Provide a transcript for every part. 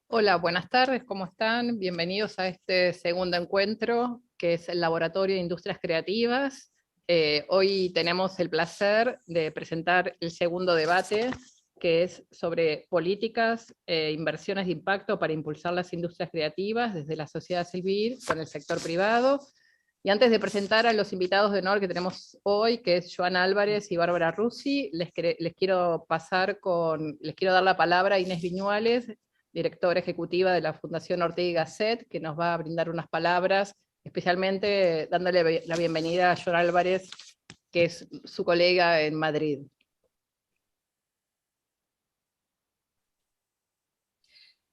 Hola, buenas tardes, ¿cómo están? Bienvenidos a este segundo encuentro, que es el Laboratorio de Industrias Creativas. Hoy tenemos el placer de presentar el segundo debate, que es sobre políticas e inversiones de impacto para impulsar las industrias creativas desde la sociedad civil con el sector privado. Y antes de presentar a los invitados de honor que tenemos hoy, que es Joan Álvarez y Bárbara Russi, les quiero dar la palabra a Inés Viñuales, directora ejecutiva de la Fundación Ortega y Gasset, que nos va a brindar unas palabras, especialmente dándole la bienvenida a Joan Álvarez, que es su colega en Madrid.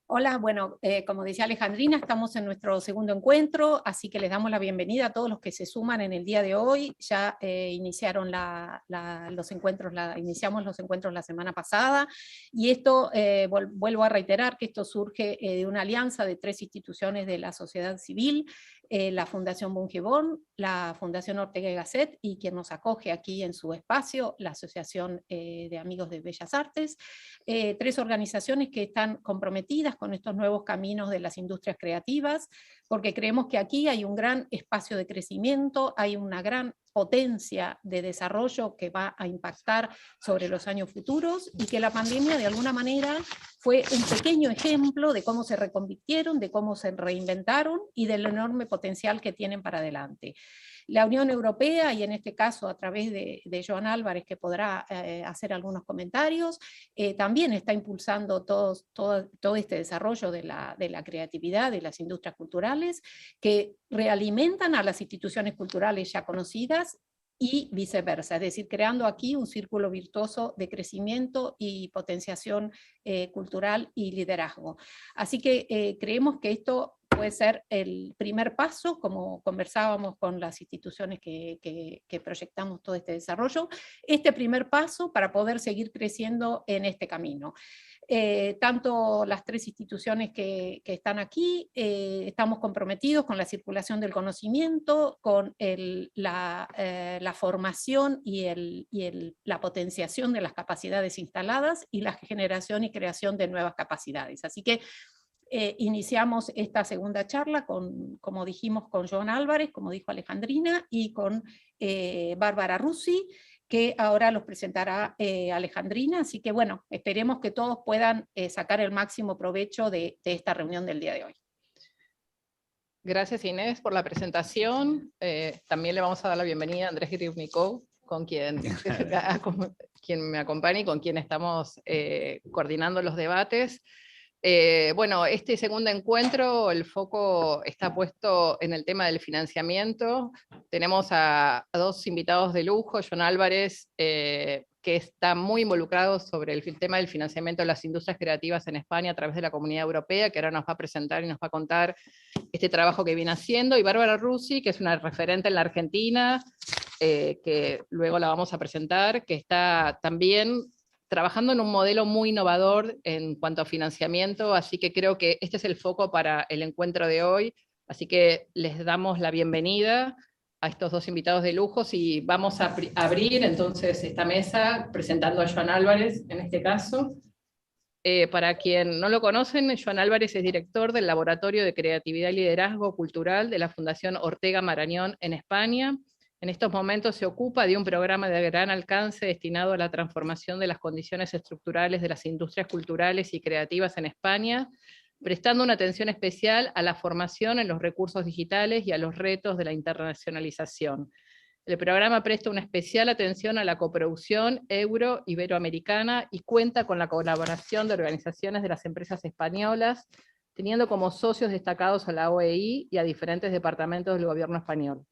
Hola, bueno, como decía Alejandrina, estamos en nuestro segundo encuentro, así que les damos la bienvenida a todos los que se suman en el día de hoy. Ya iniciaron iniciamos los encuentros la semana pasada, y esto, vuelvo a reiterar que esto surge de una alianza de 3 instituciones de la sociedad civil, la Fundación Bungebón, la Fundación Ortega y Gasset, y quien nos acoge aquí en su espacio, la Asociación de Amigos de Bellas Artes, 3 organizaciones que están comprometidas con estos nuevos caminos de las industrias creativas, porque creemos que aquí hay un gran espacio de crecimiento, hay una gran potencia de desarrollo que va a impactar sobre los años futuros, y que la pandemia de alguna manera fue un pequeño ejemplo de cómo se reconvirtieron, de cómo se reinventaron y del enorme potencial que tienen para adelante. La Unión Europea, y en este caso a través de Joan Álvarez, que podrá hacer algunos comentarios, también está impulsando todo este desarrollo de la creatividad, de las industrias culturales, que realimentan a las instituciones culturales ya conocidas y viceversa, es decir, creando aquí un círculo virtuoso de crecimiento y potenciación cultural y liderazgo. Así que creemos que esto puede ser el primer paso, como conversábamos con las instituciones que proyectamos todo este desarrollo, este primer paso para poder seguir creciendo en este camino. Tanto las 3 instituciones que están aquí, estamos comprometidos con la circulación del conocimiento, con la formación y la potenciación de las capacidades instaladas, y la generación y creación de nuevas capacidades. Así que iniciamos esta segunda charla, como dijimos, con Joan Álvarez, como dijo Alejandrina, y con Bárbara Russi, que ahora los presentará Alejandrina. Así que bueno, esperemos que todos puedan sacar el máximo provecho de esta reunión del día de hoy. Gracias, Inés, por la presentación. También le vamos a dar la bienvenida a Andrés Grivnikov, quien me acompaña y con quien estamos coordinando los debates. Bueno, este segundo encuentro, el foco está puesto en el tema del financiamiento. Tenemos a 2 invitados de lujo, Joan Álvarez, que está muy involucrado sobre el tema del financiamiento de las industrias creativas en España a través de la Comunidad Europea, que ahora nos va a presentar y nos va a contar este trabajo que viene haciendo, y Bárbara Russi, que es una referente en la Argentina, que luego la vamos a presentar, que está también trabajando en un modelo muy innovador en cuanto a financiamiento, así que creo que este es el foco para el encuentro de hoy, así que les damos la bienvenida a estos 2 invitados de lujo, y vamos a abrir entonces esta mesa presentando a Joan Álvarez, en este caso. Para quien no lo conocen, Joan Álvarez es director del Laboratorio de Creatividad y Liderazgo Cultural de la Fundación Ortega Marañón en España. En estos momentos se ocupa de un programa de gran alcance destinado a la transformación de las condiciones estructurales de las industrias culturales y creativas en España, prestando una atención especial a la formación en los recursos digitales y a los retos de la internacionalización. El programa presta una especial atención a la coproducción euro-iberoamericana y cuenta con la colaboración de organizaciones de las empresas españolas, teniendo como socios destacados a la OEI y a diferentes departamentos del gobierno español.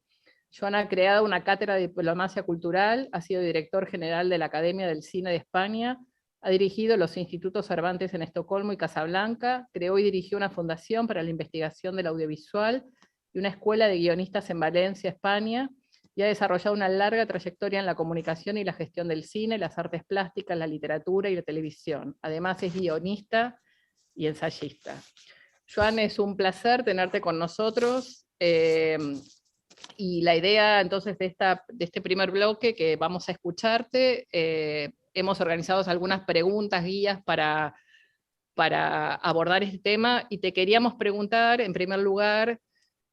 Joan ha creado una cátedra de diplomacia cultural, ha sido director general de la Academia del Cine de España, ha dirigido los institutos Cervantes en Estocolmo y Casablanca, creó y dirigió una fundación para la investigación del audiovisual y una escuela de guionistas en Valencia, España, y ha desarrollado una larga trayectoria en la comunicación y la gestión del cine, las artes plásticas, la literatura y la televisión. Además es guionista y ensayista. Joan, es un placer tenerte con nosotros. Y la idea entonces de este primer bloque que vamos a escucharte, hemos organizado algunas preguntas, guías para para abordar este tema, y te queríamos preguntar, en primer lugar,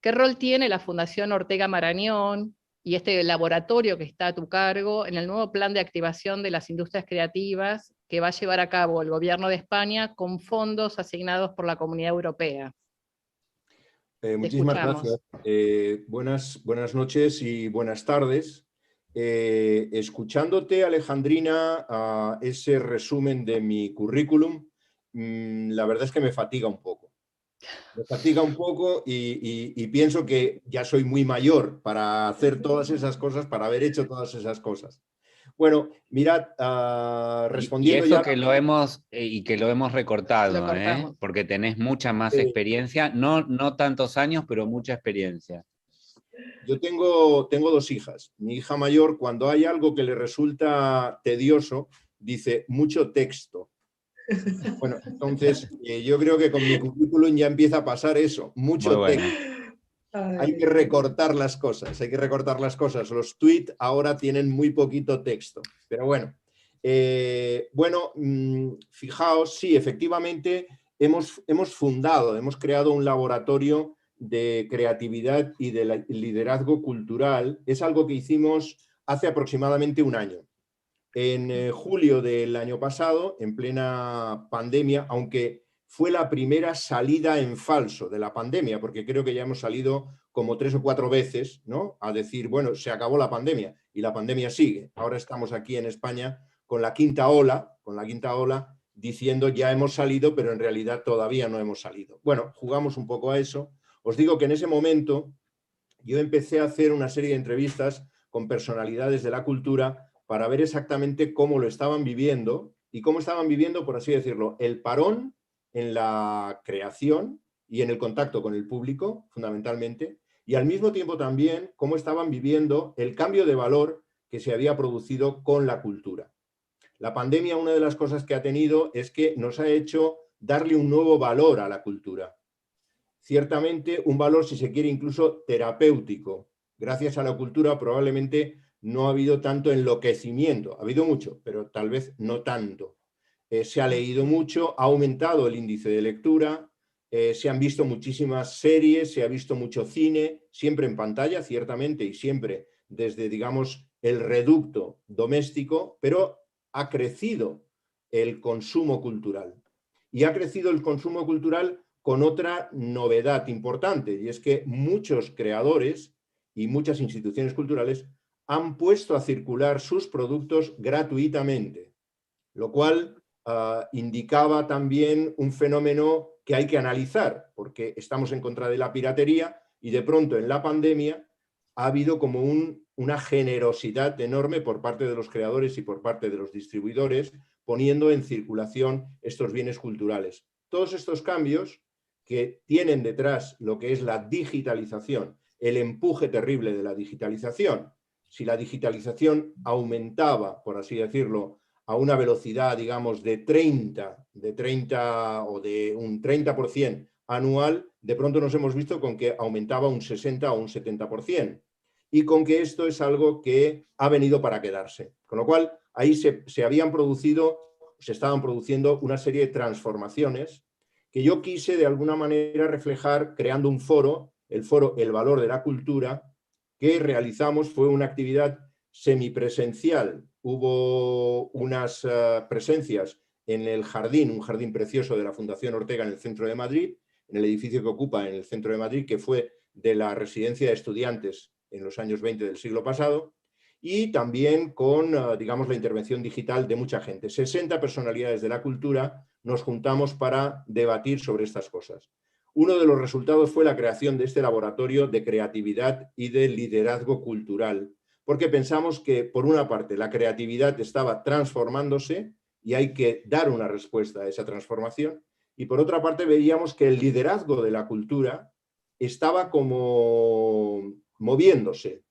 ¿qué rol tiene la Fundación Ortega Marañón y este laboratorio que está a tu cargo en el nuevo plan de activación de las industrias creativas que va a llevar a cabo el Gobierno de España con fondos asignados por la Comunidad Europea? Muchísimas gracias. Buenas noches y buenas tardes. Escuchándote, Alejandrina, a ese resumen de mi currículum, la verdad es que me fatiga un poco. Me fatiga un poco y pienso que ya soy muy mayor para hacer todas esas cosas, para haber hecho todas esas cosas. Bueno, mirad, respondiendo y eso ya... que lo hemos recortado, porque tenés mucha más experiencia, no tantos años, pero mucha experiencia. Yo tengo 2 hijas. Mi hija mayor, cuando hay algo que le resulta tedioso, dice mucho texto. Bueno, entonces yo creo que con mi currículum ya empieza a pasar eso, mucho texto. Hay que recortar las cosas, Los tweets ahora tienen muy poquito texto, pero bueno. Fijaos, sí, efectivamente hemos creado un laboratorio de creatividad y de liderazgo cultural. Es algo que hicimos hace aproximadamente un año. En julio del año pasado, en plena pandemia, aunque fue la primera salida en falso de la pandemia, porque creo que ya hemos salido como 3 o 4 veces, ¿no?, a decir, bueno, se acabó la pandemia, y la pandemia sigue. Ahora estamos aquí en España con la quinta ola, diciendo ya hemos salido, pero en realidad todavía no hemos salido. Bueno, jugamos un poco a eso. Os digo que en ese momento yo empecé a hacer una serie de entrevistas con personalidades de la cultura para ver exactamente cómo lo estaban viviendo y cómo estaban viviendo, por así decirlo, el parón en la creación y en el contacto con el público, fundamentalmente, y al mismo tiempo también cómo estaban viviendo el cambio de valor que se había producido con la cultura. La pandemia, una de las cosas que ha tenido es que nos ha hecho darle un nuevo valor a la cultura. Ciertamente un valor, si se quiere, incluso terapéutico. Gracias a la cultura probablemente no ha habido tanto enloquecimiento. Ha habido mucho, pero tal vez no tanto. Se ha leído mucho, ha aumentado el índice de lectura, se han visto muchísimas series, se ha visto mucho cine, siempre en pantalla, ciertamente, y siempre desde, digamos, el reducto doméstico, pero ha crecido el consumo cultural. Y ha crecido el consumo cultural con otra novedad importante, y es que muchos creadores y muchas instituciones culturales han puesto a circular sus productos gratuitamente, lo cual indicaba también un fenómeno que hay que analizar, porque estamos en contra de la piratería y de pronto en la pandemia ha habido como una generosidad enorme por parte de los creadores y por parte de los distribuidores, poniendo en circulación estos bienes culturales. Todos estos cambios que tienen detrás lo que es la digitalización, el empuje terrible de la digitalización. Si la digitalización aumentaba, por así decirlo, a una velocidad, digamos, de 30 o de un 30% anual, de pronto nos hemos visto con que aumentaba un 60 o un 70%. Y con que esto es algo que ha venido para quedarse. Con lo cual, ahí se estaban produciendo una serie de transformaciones que yo quise de alguna manera reflejar creando un foro, el foro El Valor de la Cultura, que realizamos. Fue una actividad semipresencial. Hubo unas presencias en el jardín, un jardín precioso de la Fundación Ortega en el centro de Madrid, en el edificio que ocupa en el centro de Madrid, que fue de la residencia de estudiantes en los años 20 del siglo pasado, y también con, digamos, la intervención digital de mucha gente. 60 personalidades de la cultura nos juntamos para debatir sobre estas cosas. Uno de los resultados fue la creación de este laboratorio de creatividad y de liderazgo cultural, porque pensamos que, por una parte, la creatividad estaba transformándose y hay que dar una respuesta a esa transformación, y por otra parte veíamos que el liderazgo de la cultura estaba como moviéndose.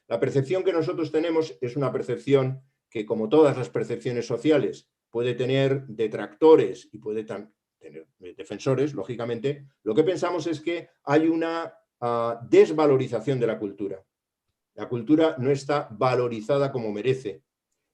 La percepción que nosotros tenemos es una percepción que, como todas las percepciones sociales, puede tener detractores y puede tener defensores, lógicamente. Lo que pensamos es que hay una desvalorización de la cultura. La cultura no está valorizada como merece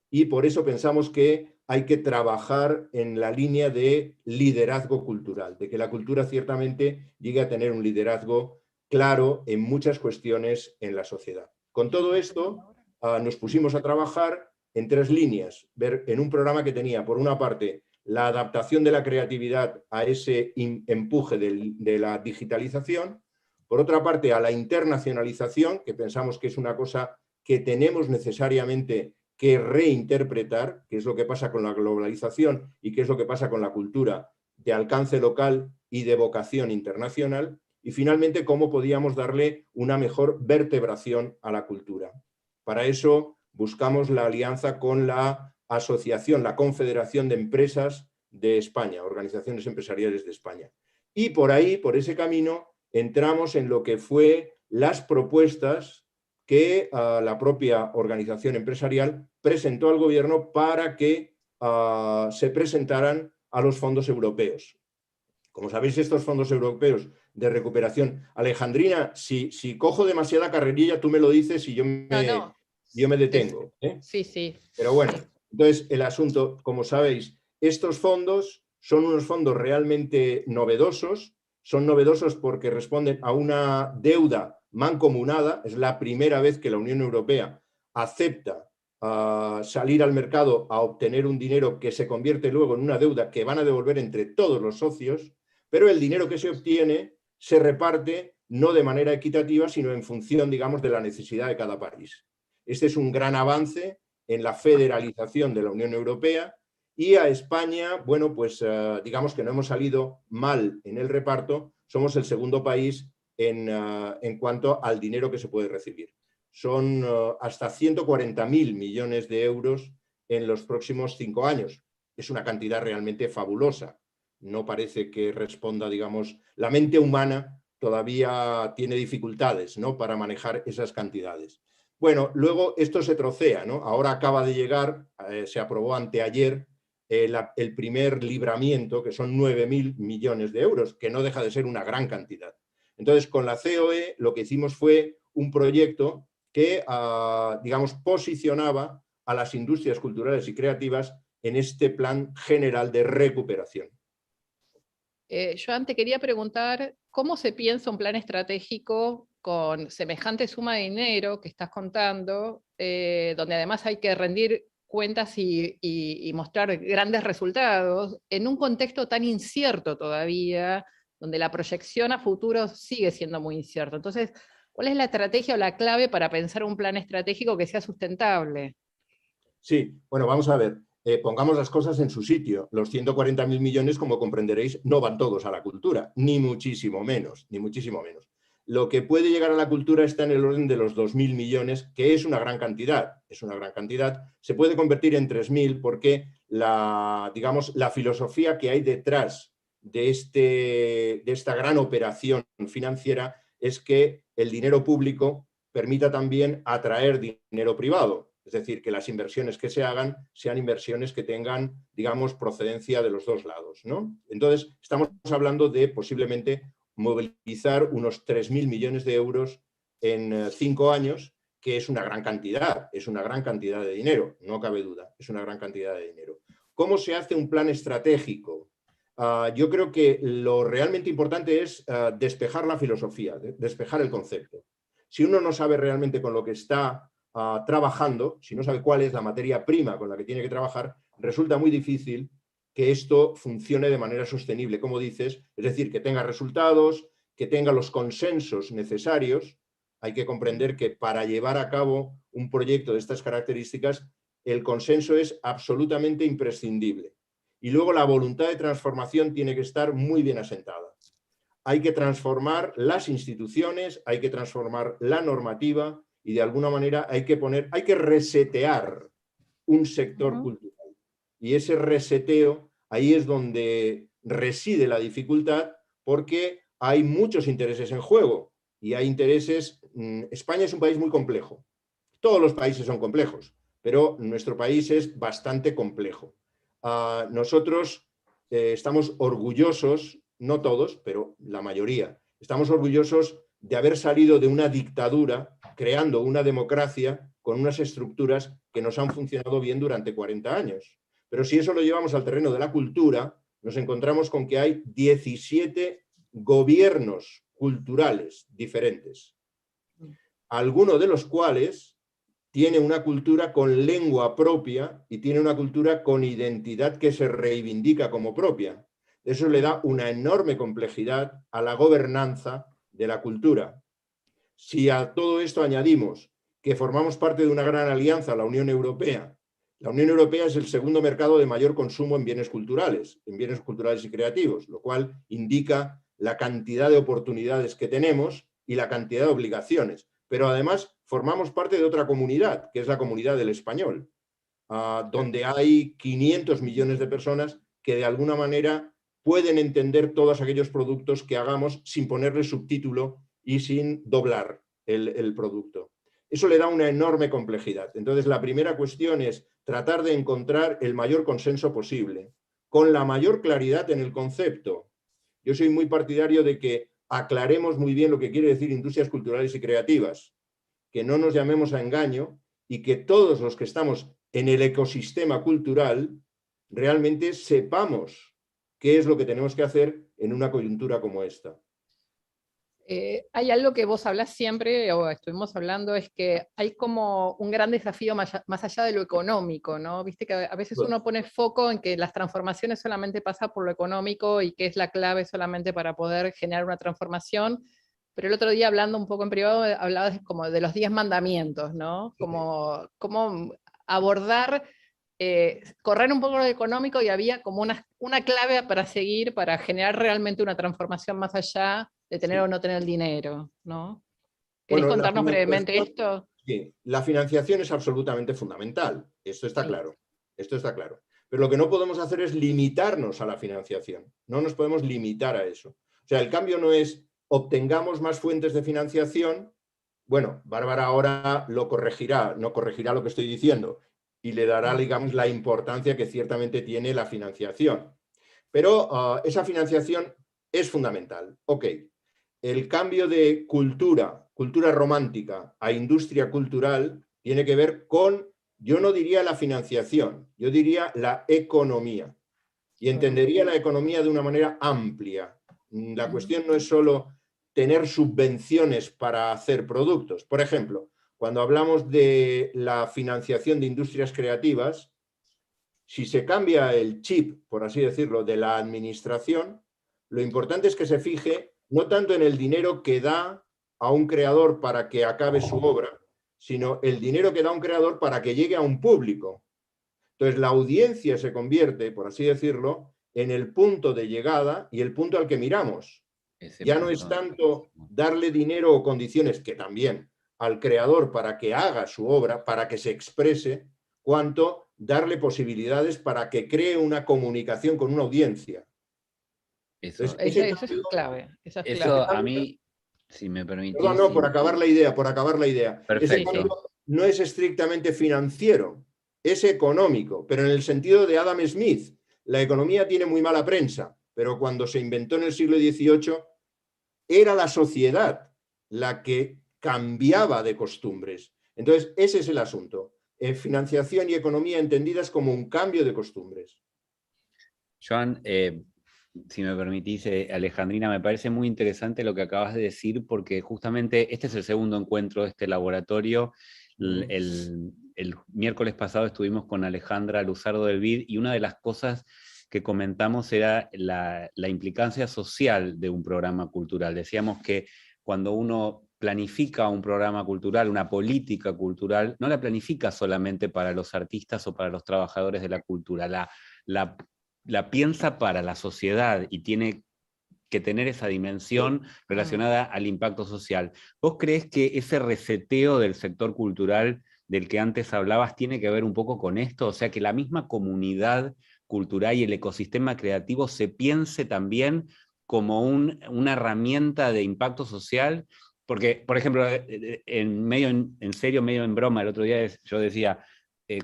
y por eso pensamos que hay que trabajar en la línea de liderazgo cultural, de que la cultura ciertamente llegue a tener un liderazgo claro en muchas cuestiones en la sociedad. Con todo esto, nos pusimos a trabajar en 3 líneas, ver en un programa que tenía, por una parte, la adaptación de la creatividad a ese empuje de la digitalización, por otra parte, a la internacionalización, que pensamos que es una cosa que tenemos necesariamente que reinterpretar, que es lo que pasa con la globalización y qué es lo que pasa con la cultura de alcance local y de vocación internacional, y finalmente cómo podíamos darle una mejor vertebración a la cultura. Para eso buscamos la alianza con la asociación, la Confederación de Empresas de España, Organizaciones Empresariales de España. Y por ahí, por ese camino, entramos en lo que fue las propuestas que la propia organización empresarial presentó al gobierno para que se presentaran a los fondos europeos. Como sabéis, estos fondos europeos de recuperación... Alejandrina, si cojo demasiada carrerilla, tú me lo dices y yo me detengo. Sí, sí. Pero bueno, entonces el asunto, como sabéis, estos fondos son unos fondos realmente novedosos. Son novedosos porque responden a una deuda mancomunada. Es la primera vez que la Unión Europea acepta salir al mercado a obtener un dinero que se convierte luego en una deuda que van a devolver entre todos los socios, pero el dinero que se obtiene se reparte no de manera equitativa, sino en función, digamos, de la necesidad de cada país. Este es un gran avance en la federalización de la Unión Europea. Y a España, bueno, pues digamos que no hemos salido mal en el reparto, somos el segundo país en cuanto al dinero que se puede recibir. Son hasta 140.000 millones de euros en los próximos 5 años. Es una cantidad realmente fabulosa. No parece que responda, digamos, la mente humana todavía tiene dificultades, ¿no?, para manejar esas cantidades. Bueno, luego esto se trocea, ¿no? Ahora acaba de llegar, se aprobó anteayer, el primer libramiento, que son 9.000 millones de euros, que no deja de ser una gran cantidad. Entonces, con la COE lo que hicimos fue un proyecto que, digamos, posicionaba a las industrias culturales y creativas en este plan general de recuperación. Joan, te quería preguntar, ¿cómo se piensa un plan estratégico con semejante suma de dinero que estás contando, donde además hay que rendir cuentas y mostrar grandes resultados en un contexto tan incierto todavía, donde la proyección a futuro sigue siendo muy incierto? Entonces, ¿cuál es la estrategia o la clave para pensar un plan estratégico que sea sustentable? Sí, bueno, vamos a ver. Pongamos las cosas en su sitio. Los 140.000 millones, como comprenderéis, no van todos a la cultura, ni muchísimo menos, ni muchísimo menos. Lo que puede llegar a la cultura está en el orden de los 2.000 millones, que es una gran cantidad. Es una gran cantidad. Se puede convertir en 3.000 porque digamos, la filosofía que hay detrás de esta gran operación financiera es que el dinero público permita también atraer dinero privado. Es decir, que las inversiones que se hagan sean inversiones que tengan, digamos, procedencia de los dos lados, ¿no? Entonces, estamos hablando de posiblemente movilizar unos 3.000 millones de euros en 5 años, que es una gran cantidad de dinero, no cabe duda, es una gran cantidad de dinero. ¿Cómo se hace un plan estratégico? Yo creo que lo realmente importante es despejar la filosofía, despejar el concepto. Si uno no sabe realmente con lo que está trabajando, si no sabe cuál es la materia prima con la que tiene que trabajar, resulta muy difícil que esto funcione de manera sostenible, como dices, es decir, que tenga resultados, que tenga los consensos necesarios. Hay que comprender que para llevar a cabo un proyecto de estas características, el consenso es absolutamente imprescindible. Y luego la voluntad de transformación tiene que estar muy bien asentada. Hay que transformar las instituciones, hay que transformar la normativa y de alguna manera hay que resetear un sector cultural. Y ese reseteo, ahí es donde reside la dificultad, porque hay muchos intereses en juego y hay intereses... España es un país muy complejo. Todos los países son complejos, pero nuestro país es bastante complejo. Nosotros estamos orgullosos, no todos, pero la mayoría, estamos orgullosos de haber salido de una dictadura creando una democracia con unas estructuras que nos han funcionado bien durante 40 años. Pero si eso lo llevamos al terreno de la cultura, nos encontramos con que hay 17 gobiernos culturales diferentes, alguno de los cuales tiene una cultura con lengua propia y tiene una cultura con identidad que se reivindica como propia. Eso le da una enorme complejidad a la gobernanza de la cultura. Si a todo esto añadimos que formamos parte de una gran alianza, la Unión Europea es el segundo mercado de mayor consumo en bienes culturales y creativos, lo cual indica la cantidad de oportunidades que tenemos y la cantidad de obligaciones. Pero además formamos parte de otra comunidad, que es la comunidad del español, donde hay 500 millones de personas que de alguna manera pueden entender todos aquellos productos que hagamos sin ponerle subtítulo y sin doblar el producto. Eso le da una enorme complejidad. Entonces, la primera cuestión es tratar de encontrar el mayor consenso posible, con la mayor claridad en el concepto. Yo soy muy partidario de que aclaremos muy bien lo que quiere decir industrias culturales y creativas, que no nos llamemos a engaño y que todos los que estamos en el ecosistema cultural realmente sepamos qué es lo que tenemos que hacer en una coyuntura como esta. Hay algo que vos hablas siempre, o estuvimos hablando, es que hay como un gran desafío más allá de lo económico, ¿no? Viste que a veces uno pone foco en que las transformaciones solamente pasan por lo económico y que es la clave solamente para poder generar una transformación, pero el otro día hablando un poco en privado hablabas como de los 10 mandamientos, ¿no? Como abordar, correr un poco lo económico y había como una clave para seguir, para generar realmente una transformación más allá de tener o no tener dinero, ¿no? ¿Querés contarnos brevemente esto? Sí, la financiación es absolutamente fundamental, esto está claro, esto está claro. Pero lo que no podemos hacer es limitarnos a la financiación, no nos podemos limitar a eso. O sea, el cambio no es obtengamos más fuentes de financiación, bueno, Bárbara ahora lo corregirá, no corregirá lo que estoy diciendo y le dará, digamos, la importancia que ciertamente tiene la financiación. Pero esa financiación es fundamental. Ok. El cambio de cultura romántica a industria cultural tiene que ver con, yo no diría la financiación, yo diría la economía. Y entendería la economía de una manera amplia. La cuestión no es solo tener subvenciones para hacer productos. Por ejemplo, cuando hablamos de la financiación de industrias creativas, si se cambia el chip, por así decirlo, de la administración, lo importante es que se fije no tanto en el dinero que da a un creador para que acabe su obra, sino el dinero que da un creador para que llegue a un público. Entonces, la audiencia se convierte, por así decirlo, en el punto de llegada y el punto al que miramos. Ya no es tanto darle dinero o condiciones, que también, al creador para que haga su obra, para que se exprese, cuanto darle posibilidades para que cree una comunicación con una audiencia. Eso es clave. Eso a mí, si me permitís... No, por acabar la idea. Perfecto. Ese cambio no es estrictamente financiero, es económico, pero en el sentido de Adam Smith. La economía tiene muy mala prensa, pero cuando se inventó en el siglo XVIII, era la sociedad la que cambiaba de costumbres. Entonces, ese es el asunto. Financiación y economía entendidas como un cambio de costumbres. Joan, si me permitís, Alejandrina, me parece muy interesante lo que acabas de decir, porque justamente este es el segundo encuentro de este laboratorio. El miércoles pasado estuvimos con Alejandra Luzardo del BID, y una de las cosas que comentamos era la implicancia social de un programa cultural. Decíamos que cuando uno planifica un programa cultural, una política cultural, no la planifica solamente para los artistas o para los trabajadores de la cultura, la piensa para la sociedad y tiene que tener esa dimensión relacionada al impacto social. ¿Vos creés que ese reseteo del sector cultural del que antes hablabas tiene que ver un poco con esto? O sea, que la misma comunidad cultural y el ecosistema creativo se piense también como una herramienta de impacto social. Porque, por ejemplo, en serio, medio en broma, el otro día yo decía,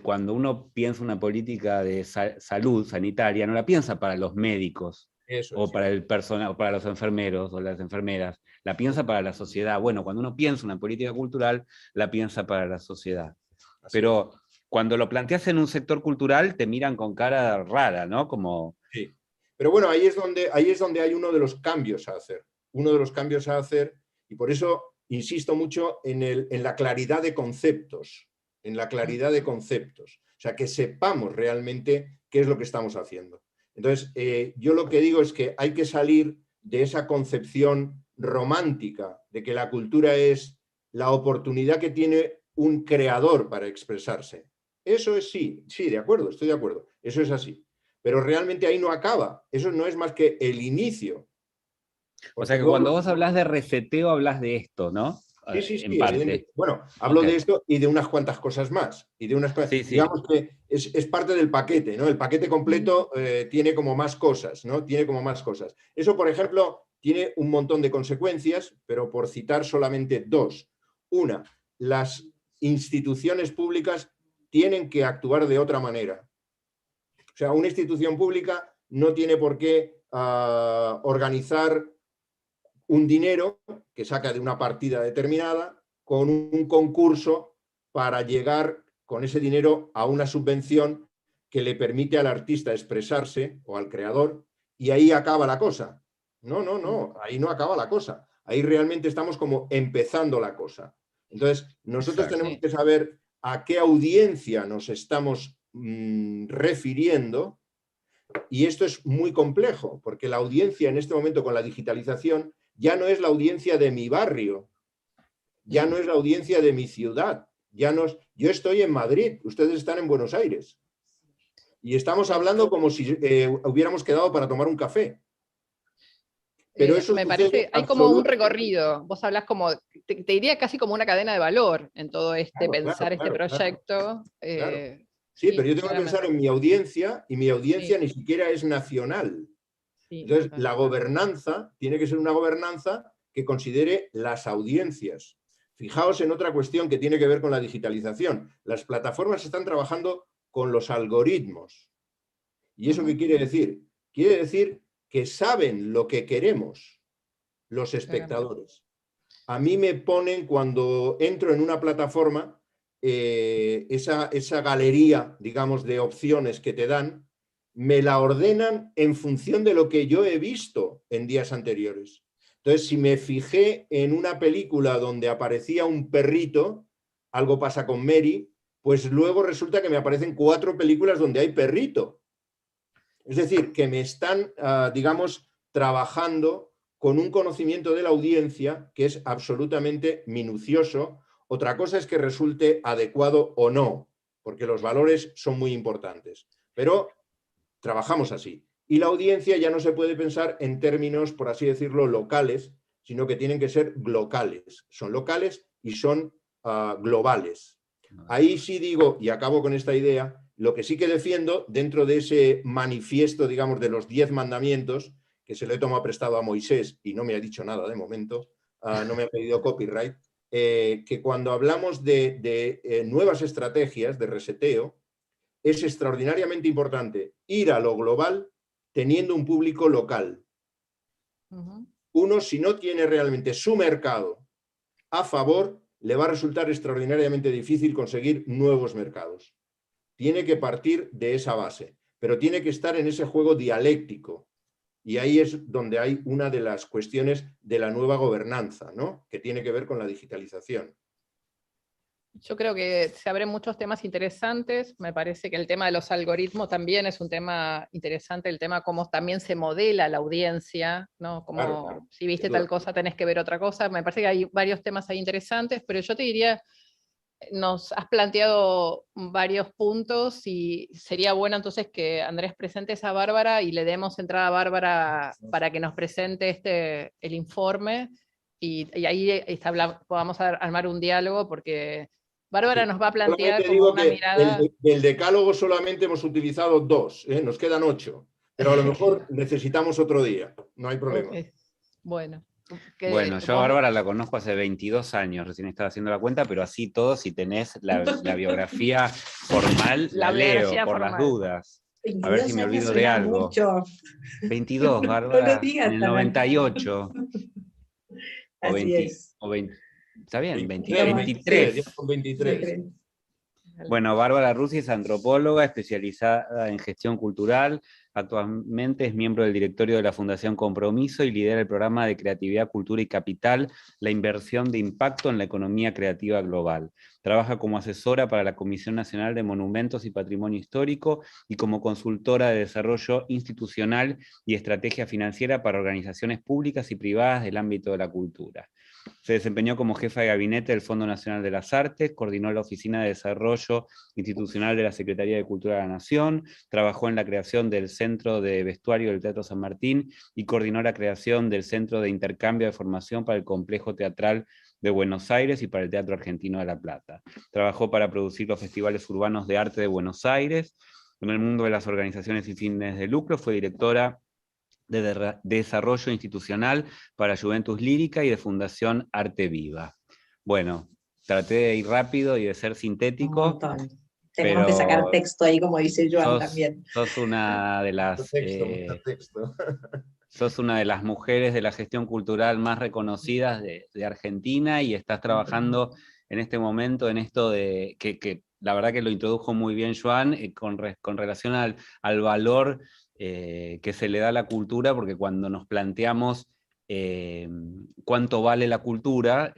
cuando uno piensa una política de salud sanitaria, no la piensa para los médicos, o para el personal, o para los enfermeros o las enfermeras, la piensa para la sociedad. Bueno, cuando uno piensa una política cultural, la piensa para la sociedad. Pero cuando lo planteas en un sector cultural te miran con cara rara, ¿no? Como... Sí. Pero bueno, ahí es donde hay uno de los cambios a hacer. Uno de los cambios a hacer, y por eso insisto mucho en la claridad de conceptos. En la claridad de conceptos. O sea, que sepamos realmente qué es lo que estamos haciendo. Entonces, yo lo que digo es que hay que salir de esa concepción romántica de que la cultura es la oportunidad que tiene un creador para expresarse. Eso es sí, de acuerdo, estoy de acuerdo. Eso es así. Pero realmente ahí no acaba. Eso no es más que el inicio. O sea que cuando vos hablas de reseteo, hablas de esto, ¿no? Sí, en parte. Bueno, hablo de esto y de unas cuantas cosas más. Y de unas cosas, sí. digamos que es parte del paquete, ¿no? El paquete completo tiene como más cosas, ¿no? Tiene como más cosas. Eso, por ejemplo, tiene un montón de consecuencias, pero por citar solamente dos. Una, las instituciones públicas tienen que actuar de otra manera. O sea, una institución pública no tiene por qué organizar un dinero que saca de una partida determinada con un concurso para llegar con ese dinero a una subvención que le permite al artista expresarse o al creador, y ahí acaba la cosa. No, ahí no acaba la cosa. Ahí realmente estamos como empezando la cosa. Entonces, nosotros tenemos que saber a qué audiencia nos estamos refiriendo, y esto es muy complejo, porque la audiencia en este momento con la digitalización ya no es la audiencia de mi barrio, ya no es la audiencia de mi ciudad, ya no es... Yo estoy en Madrid, ustedes están en Buenos Aires, y estamos hablando como si hubiéramos quedado para tomar un café. Pero eso me parece, hay como un recorrido, vos hablas como, te diría casi como una cadena de valor en todo este pensar este proyecto. Claro. Sí, pero yo tengo que pensar en mi audiencia, y mi audiencia ni siquiera es nacional. Entonces, la gobernanza tiene que ser una gobernanza que considere las audiencias. Fijaos en otra cuestión que tiene que ver con la digitalización. Las plataformas están trabajando con los algoritmos. ¿Y eso qué quiere decir? Quiere decir que saben lo que queremos los espectadores. A mí me ponen, cuando entro en una plataforma, esa galería, digamos, de opciones que te dan, me la ordenan en función de lo que yo he visto en días anteriores. Entonces, si me fijé en una película donde aparecía un perrito, Algo pasa con Mary, pues luego resulta que me aparecen 4 películas donde hay perrito. Es decir, que me están, digamos, trabajando con un conocimiento de la audiencia que es absolutamente minucioso. Otra cosa es que resulte adecuado o no, porque los valores son muy importantes. Pero trabajamos así. Y la audiencia ya no se puede pensar en términos, por así decirlo, locales, sino que tienen que ser glocales. Son locales y son globales. Ahí sí digo, y acabo con esta idea, lo que sí que defiendo dentro de ese manifiesto, digamos, de los 10 mandamientos, que se lo he tomado prestado a Moisés y no me ha dicho nada de momento, no me ha pedido copyright, que cuando hablamos de nuevas estrategias de reseteo, es extraordinariamente importante ir a lo global teniendo un público local. Uno, si no tiene realmente su mercado a favor, le va a resultar extraordinariamente difícil conseguir nuevos mercados. Tiene que partir de esa base, pero tiene que estar en ese juego dialéctico. Y ahí es donde hay una de las cuestiones de la nueva gobernanza, ¿no? Que tiene que ver con la digitalización. Yo creo que se abren muchos temas interesantes. Me parece que el tema de los algoritmos también es un tema interesante, el tema cómo también se modela la audiencia, ¿no? Como claro, si viste tal cosa tenés que ver otra cosa. Me parece que hay varios temas ahí interesantes, pero yo te diría, nos has planteado varios puntos y sería bueno entonces que Andrés presentes a Bárbara y le demos entrada a Bárbara para que nos presente el informe y ahí podamos armar un diálogo, porque Bárbara nos va a plantear como una mirada... Del decálogo solamente hemos utilizado 2, nos quedan 8, pero a lo mejor necesitamos otro día, no hay problema. Okay. Bueno, yo a Bárbara la conozco hace 22 años, recién estaba haciendo la cuenta, pero así todo, si tenés la biografía formal, la leo por las dudas. A ver si me olvido de algo. Mucho. 22, Bárbara, no digas, en el 98. Así es. Está bien, 23. 23. Bueno, Bárbara Rusi es antropóloga especializada en gestión cultural. Actualmente es miembro del directorio de la Fundación Compromiso y lidera el programa de Creatividad, Cultura y Capital, la inversión de impacto en la economía creativa global. Trabaja como asesora para la Comisión Nacional de Monumentos y Patrimonio Histórico y como consultora de desarrollo institucional y estrategia financiera para organizaciones públicas y privadas del ámbito de la cultura. Se desempeñó como jefa de gabinete del Fondo Nacional de las Artes, coordinó la Oficina de Desarrollo Institucional de la Secretaría de Cultura de la Nación, trabajó en la creación del Centro de Vestuario del Teatro San Martín y coordinó la creación del Centro de Intercambio de Formación para el Complejo Teatral de Buenos Aires y para el Teatro Argentino de La Plata. Trabajó para producir los festivales urbanos de arte de Buenos Aires. En el mundo de las organizaciones sin fines de lucro fue directora de Desarrollo Institucional para Juventus Lírica y de Fundación Arte Viva. Bueno, traté de ir rápido y de ser sintético. Un montón. Tenemos que sacar texto ahí, como dice Joan también. Sos una de las... sos una de las mujeres de la gestión cultural más reconocidas de Argentina y estás trabajando en este momento en esto de que la verdad que lo introdujo muy bien Joan, con relación al valor que se le da a la cultura, porque cuando nos planteamos cuánto vale la cultura,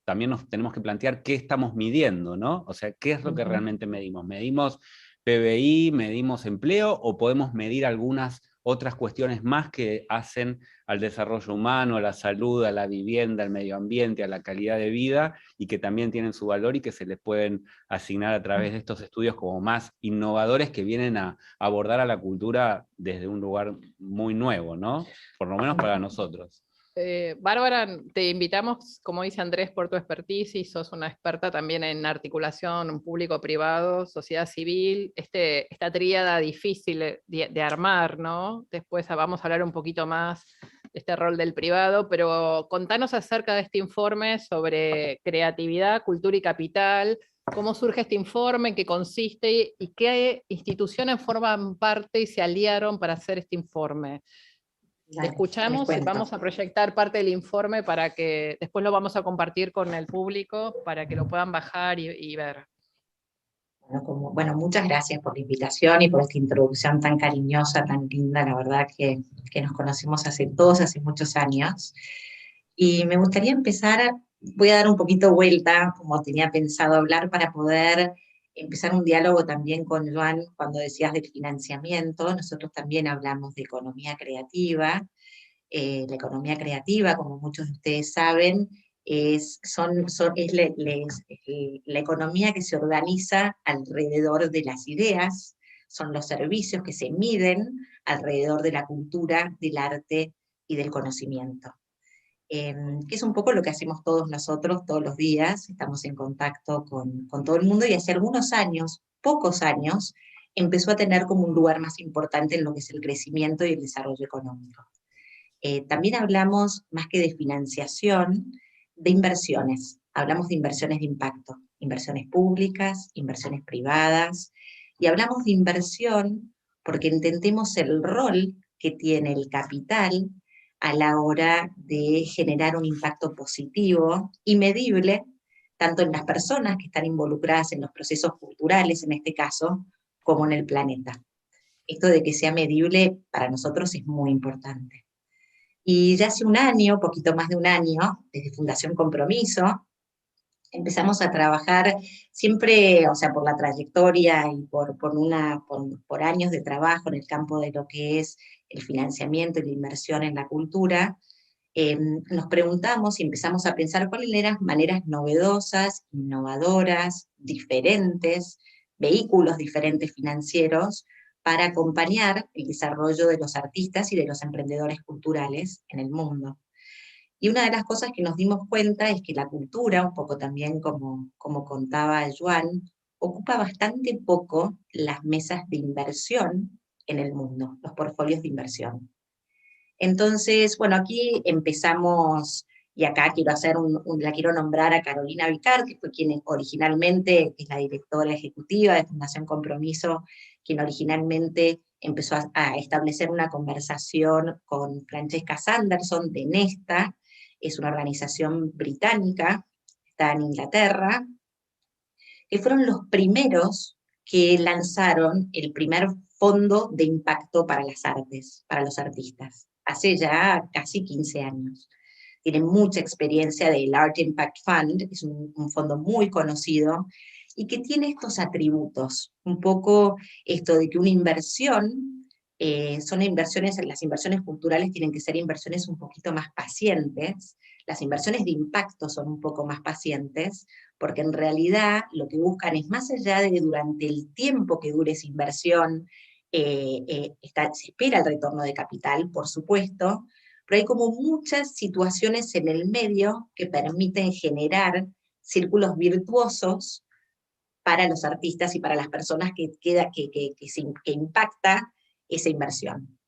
también nos tenemos que plantear qué estamos midiendo, ¿no? O sea, ¿qué es lo que realmente medimos? ¿Medimos PBI, medimos empleo, o podemos medir algunas otras cuestiones más que hacen al desarrollo humano, a la salud, a la vivienda, al medio ambiente, a la calidad de vida, y que también tienen su valor y que se les pueden asignar a través de estos estudios como más innovadores que vienen a abordar a la cultura desde un lugar muy nuevo, ¿no? Por lo menos para nosotros. Bárbara, te invitamos, como dice Andrés, por tu expertise, y sos una experta también en articulación público-privado, sociedad civil, esta tríada difícil de armar, ¿no? Después vamos a hablar un poquito más de este rol del privado, pero contanos acerca de este informe sobre creatividad, cultura y capital. ¿Cómo surge este informe? ¿En qué consiste? ¿Y qué instituciones forman parte y se aliaron para hacer este informe? Te escuchamos y vamos a proyectar parte del informe para que después lo vamos a compartir con el público para que lo puedan bajar y ver. Bueno, muchas gracias por la invitación y por esta introducción tan cariñosa, tan linda. La verdad que nos conocemos hace muchos años. Y me gustaría empezar, voy a dar un poquito vuelta, como tenía pensado hablar, para poder empezar un diálogo también con Joan. Cuando decías del financiamiento, nosotros también hablamos de economía creativa. La economía creativa, como muchos de ustedes saben, es la economía que se organiza alrededor de las ideas, son los servicios que se miden alrededor de la cultura, del arte y del conocimiento. Que es un poco lo que hacemos todos nosotros todos los días, estamos en contacto con todo el mundo, y hace algunos años, pocos años, empezó a tener como un lugar más importante en lo que es el crecimiento y el desarrollo económico. También hablamos, más que de financiación, de inversiones. Hablamos de inversiones de impacto, inversiones públicas, inversiones privadas, y hablamos de inversión porque entendemos el rol que tiene el capital a la hora de generar un impacto positivo y medible, tanto en las personas que están involucradas en los procesos culturales, en este caso, como en el planeta. Esto de que sea medible para nosotros es muy importante. Y ya hace un año, poquito más de un año, desde Fundación Compromiso, empezamos a trabajar siempre, o sea, por la trayectoria y por años de trabajo en el campo de lo que es el financiamiento y la inversión en la cultura. Nos preguntamos y empezamos a pensar cuáles eran maneras novedosas, innovadoras, diferentes, vehículos diferentes financieros, para acompañar el desarrollo de los artistas y de los emprendedores culturales en el mundo. Y una de las cosas que nos dimos cuenta es que la cultura, un poco también como contaba Joan, ocupa bastante poco las mesas de inversión en el mundo, los portfolios de inversión. Entonces, bueno, aquí empezamos, y acá la quiero nombrar a Carolina Vicar, que fue quien originalmente es la directora ejecutiva de Fundación Compromiso, quien originalmente empezó a establecer una conversación con Francesca Sanderson de Nesta, es una organización británica, está en Inglaterra, que fueron los primeros que lanzaron el primer fondo de impacto para las artes, para los artistas, hace ya casi 15 años. Tienen mucha experiencia del Art Impact Fund, es un fondo muy conocido, y que tiene estos atributos, un poco esto de que una inversión, son inversiones, las inversiones culturales tienen que ser inversiones un poquito más pacientes, las inversiones de impacto son un poco más pacientes, porque en realidad lo que buscan es, más allá de que durante el tiempo que dure esa inversión, se espera el retorno de capital, por supuesto, pero hay como muchas situaciones en el medio que permiten generar círculos virtuosos para los artistas y para las personas que impacta esa inversión.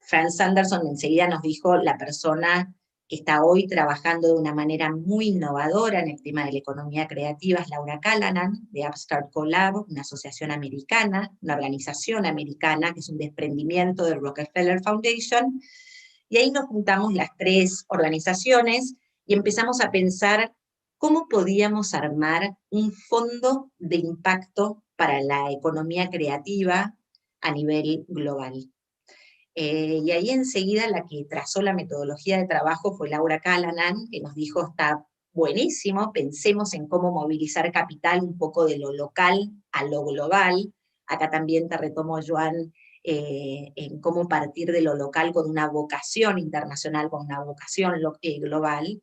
Franz Sanderson enseguida nos dijo, la persona que está hoy trabajando de una manera muy innovadora en el tema de la economía creativa es Laura Callanan, de Upstart Collab, una asociación americana, una organización americana, que es un desprendimiento del Rockefeller Foundation, y ahí nos juntamos las tres organizaciones y empezamos a pensar cómo podíamos armar un fondo de impacto para la economía creativa a nivel global. Y ahí enseguida la que trazó la metodología de trabajo fue Laura Callanan, que nos dijo, está buenísimo, pensemos en cómo movilizar capital un poco de lo local a lo global. Acá también te retomo, Joan, en cómo partir de lo local con una vocación internacional, con una vocación global.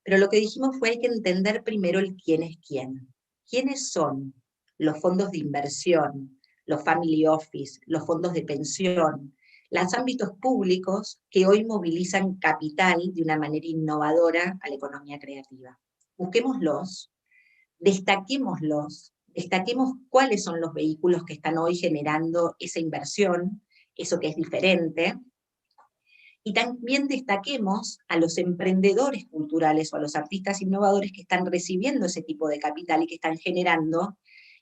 Pero lo que dijimos fue, hay que entender primero el quién es quién. ¿Quiénes son los fondos de inversión, los family office, los fondos de pensión, los ámbitos públicos que hoy movilizan capital de una manera innovadora a la economía creativa? Busquémoslos, destaquémoslos, destaquemos cuáles son los vehículos que están hoy generando esa inversión, eso que es diferente, y también destaquemos a los emprendedores culturales o a los artistas innovadores que están recibiendo ese tipo de capital y que están generando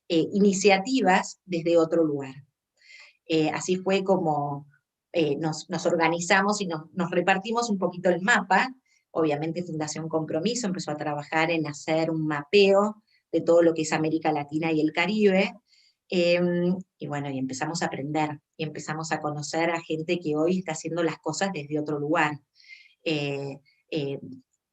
iniciativas desde otro lugar. Así fue como nos organizamos y nos repartimos un poquito el mapa. Obviamente Fundación Compromiso empezó a trabajar en hacer un mapeo de todo lo que es América Latina y el Caribe, y bueno, y empezamos a aprender, y empezamos a conocer a gente que hoy está haciendo las cosas desde otro lugar.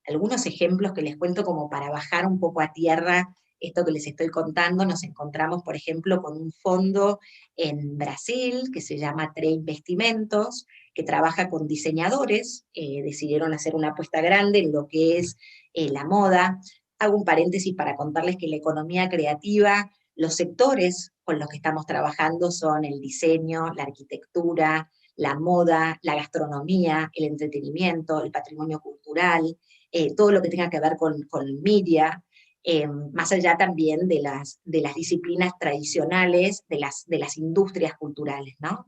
Algunos ejemplos que les cuento como para bajar un poco a tierra esto que les estoy contando. Nos encontramos, por ejemplo, con un fondo en Brasil que se llama Trade Investimentos, que trabaja con diseñadores, decidieron hacer una apuesta grande en lo que es la moda. Hago un paréntesis para contarles que la economía creativa, los sectores con los que estamos trabajando son el diseño, la arquitectura, la moda, la gastronomía, el entretenimiento, el patrimonio cultural, todo lo que tenga que ver con media, más allá también de las disciplinas tradicionales, de las industrias culturales, ¿no?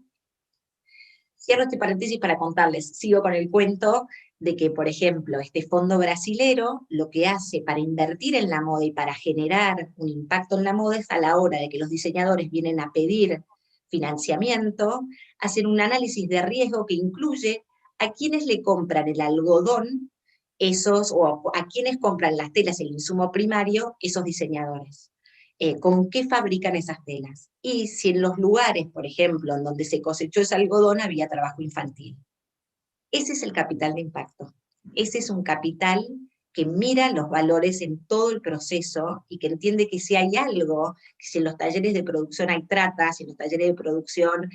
Cierro este paréntesis para contarles, sigo con el cuento de que, por ejemplo, este fondo brasilero lo que hace para invertir en la moda y para generar un impacto en la moda es, a la hora de que los diseñadores vienen a pedir financiamiento, hacen un análisis de riesgo que incluye a quienes le compran el algodón, o a quienes compran las telas, el insumo primario, esos diseñadores. ¿Con qué fabrican esas telas? Y si en los lugares, por ejemplo, en donde se cosechó ese algodón había trabajo infantil. Ese es el capital de impacto. Ese es un capital que mira los valores en todo el proceso y que entiende que si hay algo, que si en los talleres de producción hay trata, si en los talleres de producción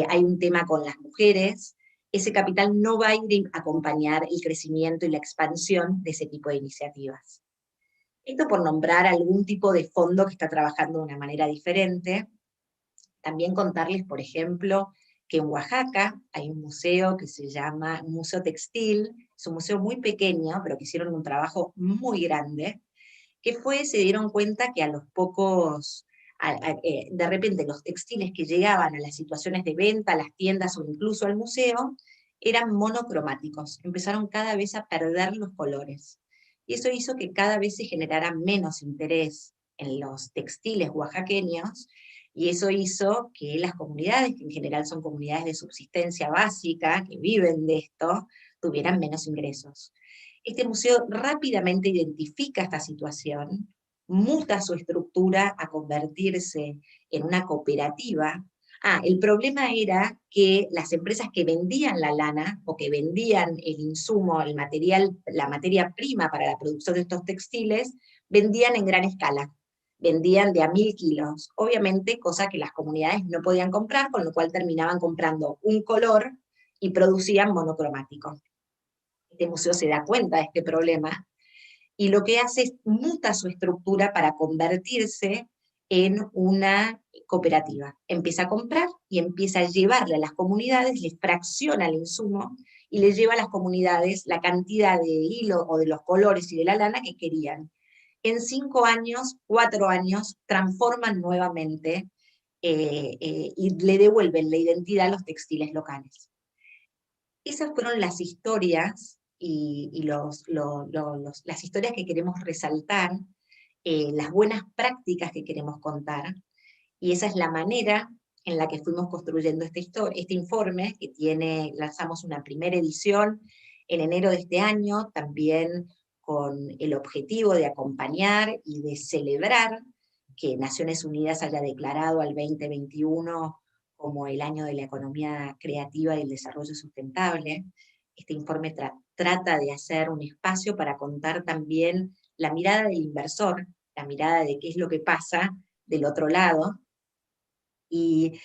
hay un tema con las mujeres, ese capital no va a ir a acompañar el crecimiento y la expansión de ese tipo de iniciativas. Esto por nombrar algún tipo de fondo que está trabajando de una manera diferente. También contarles, por ejemplo, que en Oaxaca hay un museo que se llama Museo Textil, es un museo muy pequeño, pero que hicieron un trabajo muy grande, que se dieron cuenta que a los pocos, de repente los textiles que llegaban a las situaciones de venta, a las tiendas o incluso al museo, eran monocromáticos, empezaron cada vez a perder los colores. Y eso hizo que cada vez se generara menos interés en los textiles oaxaqueños, y eso hizo que las comunidades, que en general son comunidades de subsistencia básica, que viven de esto, tuvieran menos ingresos. Este museo rápidamente identifica esta situación muta su estructura a convertirse en una cooperativa. El problema era que las empresas que vendían la lana, o que vendían el insumo, el material, la materia prima para la producción de estos textiles, vendían en gran escala, vendían de a 1000 kilos, obviamente cosa que las comunidades no podían comprar, con lo cual terminaban comprando un color y producían monocromático. Este museo se da cuenta de este problema, y lo que hace es muta su estructura para convertirse en una cooperativa. Empieza a comprar y empieza a llevarle a las comunidades, les fracciona el insumo y les lleva a las comunidades la cantidad de hilo o de los colores y de la lana que querían. En 5 años, 4 años, transforman nuevamente y le devuelven la identidad a los textiles locales. Esas fueron las historias y las historias que queremos resaltar, las buenas prácticas que queremos contar, y esa es la manera en la que fuimos construyendo este informe, que lanzamos una primera edición en enero de este año, también con el objetivo de acompañar y de celebrar que Naciones Unidas haya declarado al 2021 como el año de la economía creativa y el desarrollo sustentable. Este informe trata de hacer un espacio para contar también la mirada del inversor, la mirada de qué es lo que pasa del otro lado. Y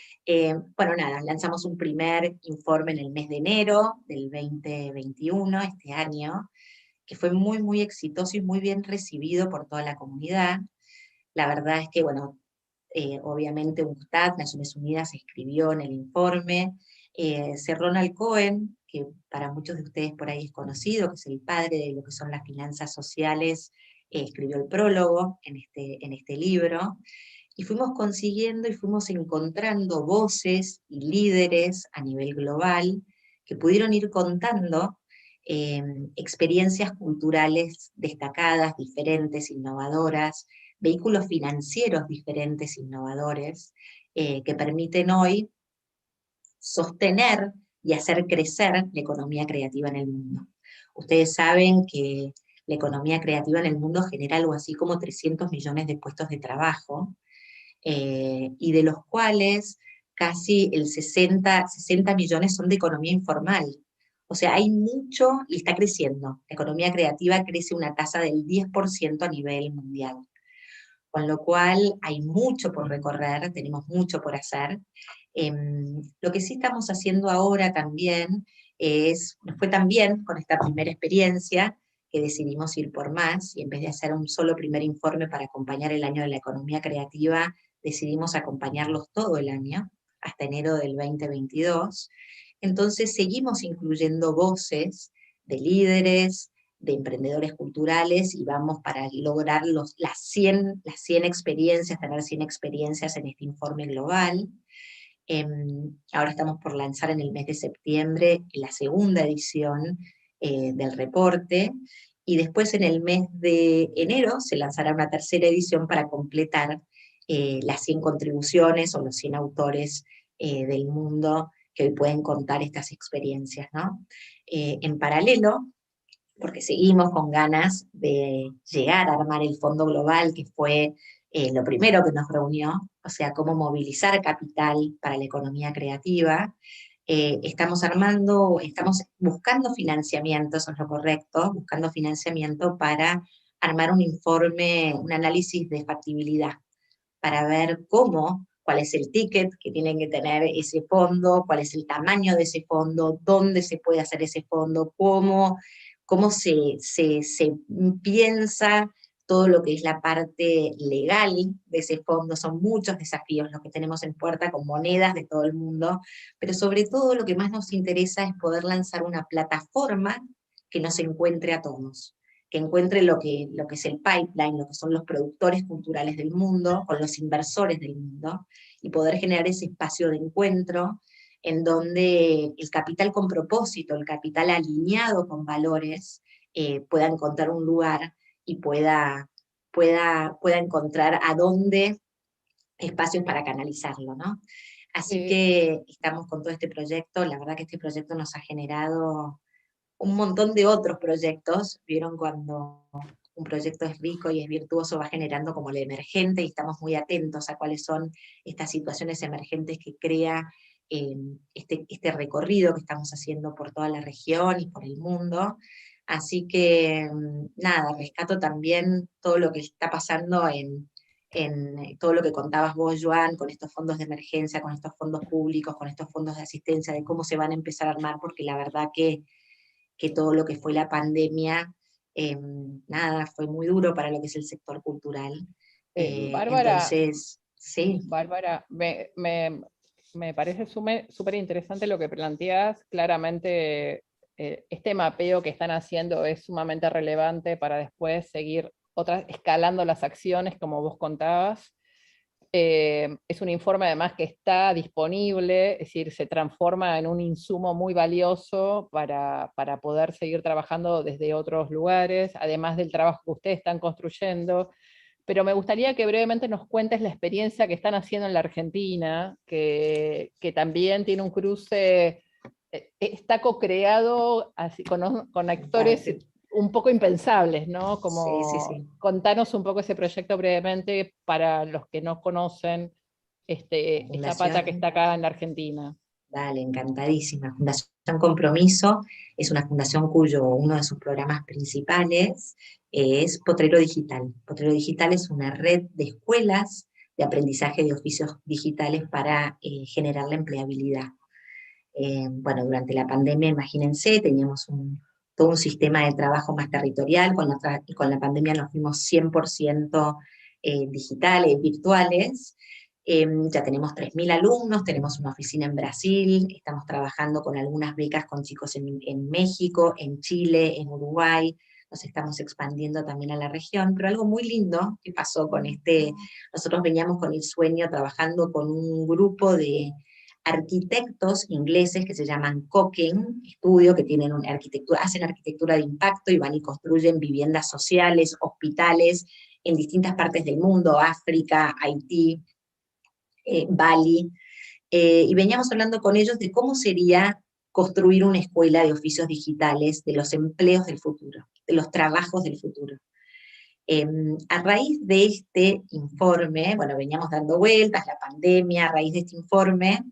bueno, nada, lanzamos un primer informe en el mes de enero del 2021, este año, que fue muy, muy exitoso y muy bien recibido por toda la comunidad. La verdad es que, bueno, obviamente UNCTAD, Naciones Unidas, escribió en el informe. Sir Ronald Cohen, que para muchos de ustedes por ahí es conocido, que es el padre de lo que son las finanzas sociales, escribió el prólogo en este libro. Y fuimos consiguiendo y fuimos encontrando voces y líderes a nivel global que pudieron ir contando experiencias culturales destacadas, diferentes, innovadoras, vehículos financieros diferentes, innovadores, que permiten hoy sostener y hacer crecer la economía creativa en el mundo. Ustedes saben que la economía creativa en el mundo genera algo así como 300 millones de puestos de trabajo, y de los cuales casi el 60 millones son de economía informal. O sea, hay mucho y está creciendo. La economía creativa crece una tasa del 10% a nivel mundial. Con lo cual hay mucho por recorrer, tenemos mucho por hacer. Lo que sí estamos haciendo ahora también fue también con esta primera experiencia que decidimos ir por más, y en vez de hacer un solo primer informe para acompañar el año de la economía creativa, decidimos acompañarlos todo el año, hasta enero del 2022. Entonces seguimos incluyendo voces de líderes, de emprendedores culturales, y vamos para lograr las 100 experiencias, tener 100 experiencias en este informe global. Ahora estamos por lanzar en el mes de septiembre la segunda edición del reporte, y después en el mes de enero se lanzará una tercera edición para completar las 100 contribuciones o los 100 autores del mundo que hoy pueden contar estas experiencias, ¿no? En paralelo, porque seguimos con ganas de llegar a armar el Fondo Global, que fue lo primero que nos reunió, o sea, cómo movilizar capital para la economía creativa. Estamos buscando financiamiento, eso es lo correcto, buscando financiamiento para armar un informe, un análisis de factibilidad, para ver cuál es el ticket que tiene que tener ese fondo, cuál es el tamaño de ese fondo, dónde se puede hacer ese fondo, cómo se piensa todo lo que es la parte legal de ese fondo. Son muchos desafíos los que tenemos en puerta con monedas de todo el mundo, pero sobre todo lo que más nos interesa es poder lanzar una plataforma que nos encuentre a todos, que encuentre lo que es el pipeline, lo que son los productores culturales del mundo, con los inversores del mundo, y poder generar ese espacio de encuentro en donde el capital con propósito, el capital alineado con valores, pueda encontrar un lugar y pueda encontrar a dónde espacios para canalizarlo, ¿no? Así que estamos con todo este proyecto. La verdad que este proyecto nos ha generado un montón de otros proyectos. Vieron cuando un proyecto es rico y es virtuoso, va generando como el emergente, y estamos muy atentos a cuáles son estas situaciones emergentes que crea este recorrido que estamos haciendo por toda la región y por el mundo. Así que, nada, rescato también todo lo que está pasando en todo lo que contabas vos, Joan, con estos fondos de emergencia, con estos fondos públicos, con estos fondos de asistencia, de cómo se van a empezar a armar, porque la verdad que todo lo que fue la pandemia, nada, fue muy duro para lo que es el sector cultural. Bárbara, Entonces, sí. Bárbara, me parece súper interesante lo que planteas. Claramente este mapeo que están haciendo es sumamente relevante para después seguir escalando las acciones, como vos contabas. Es un informe además que está disponible, es decir, se transforma en un insumo muy valioso para poder seguir trabajando desde otros lugares, además del trabajo que ustedes están construyendo. Pero me gustaría que brevemente nos cuentes la experiencia que están haciendo en la Argentina, que también tiene un cruce, está co-creado con actores un poco impensables, ¿no? Como Sí. contanos un poco ese proyecto brevemente para los que no conocen esta pata que está acá en la Argentina. Dale, encantadísima. Fundación Compromiso es una fundación cuyo uno de sus programas principales es Potrero Digital. Potrero Digital es una red de escuelas de aprendizaje de oficios digitales para generar la empleabilidad. Bueno, durante la pandemia, imagínense, teníamos todo un sistema de trabajo más territorial, con la pandemia nos fuimos 100% digitales, virtuales. Ya tenemos 3.000 alumnos, tenemos una oficina en Brasil, estamos trabajando con algunas becas con chicos en México, en Chile, en Uruguay, nos estamos expandiendo también a la región, pero algo muy lindo que pasó con nosotros veníamos con el sueño trabajando con un grupo de arquitectos ingleses que se llaman Cocking Studio, que tienen hacen arquitectura de impacto y van y construyen viviendas sociales, hospitales, en distintas partes del mundo, África, Haití, Bali, y veníamos hablando con ellos de cómo sería construir una escuela de oficios digitales, de los empleos del futuro, de los trabajos del futuro. A raíz de este informe, bueno, veníamos dando vueltas, la pandemia, a raíz de este informe,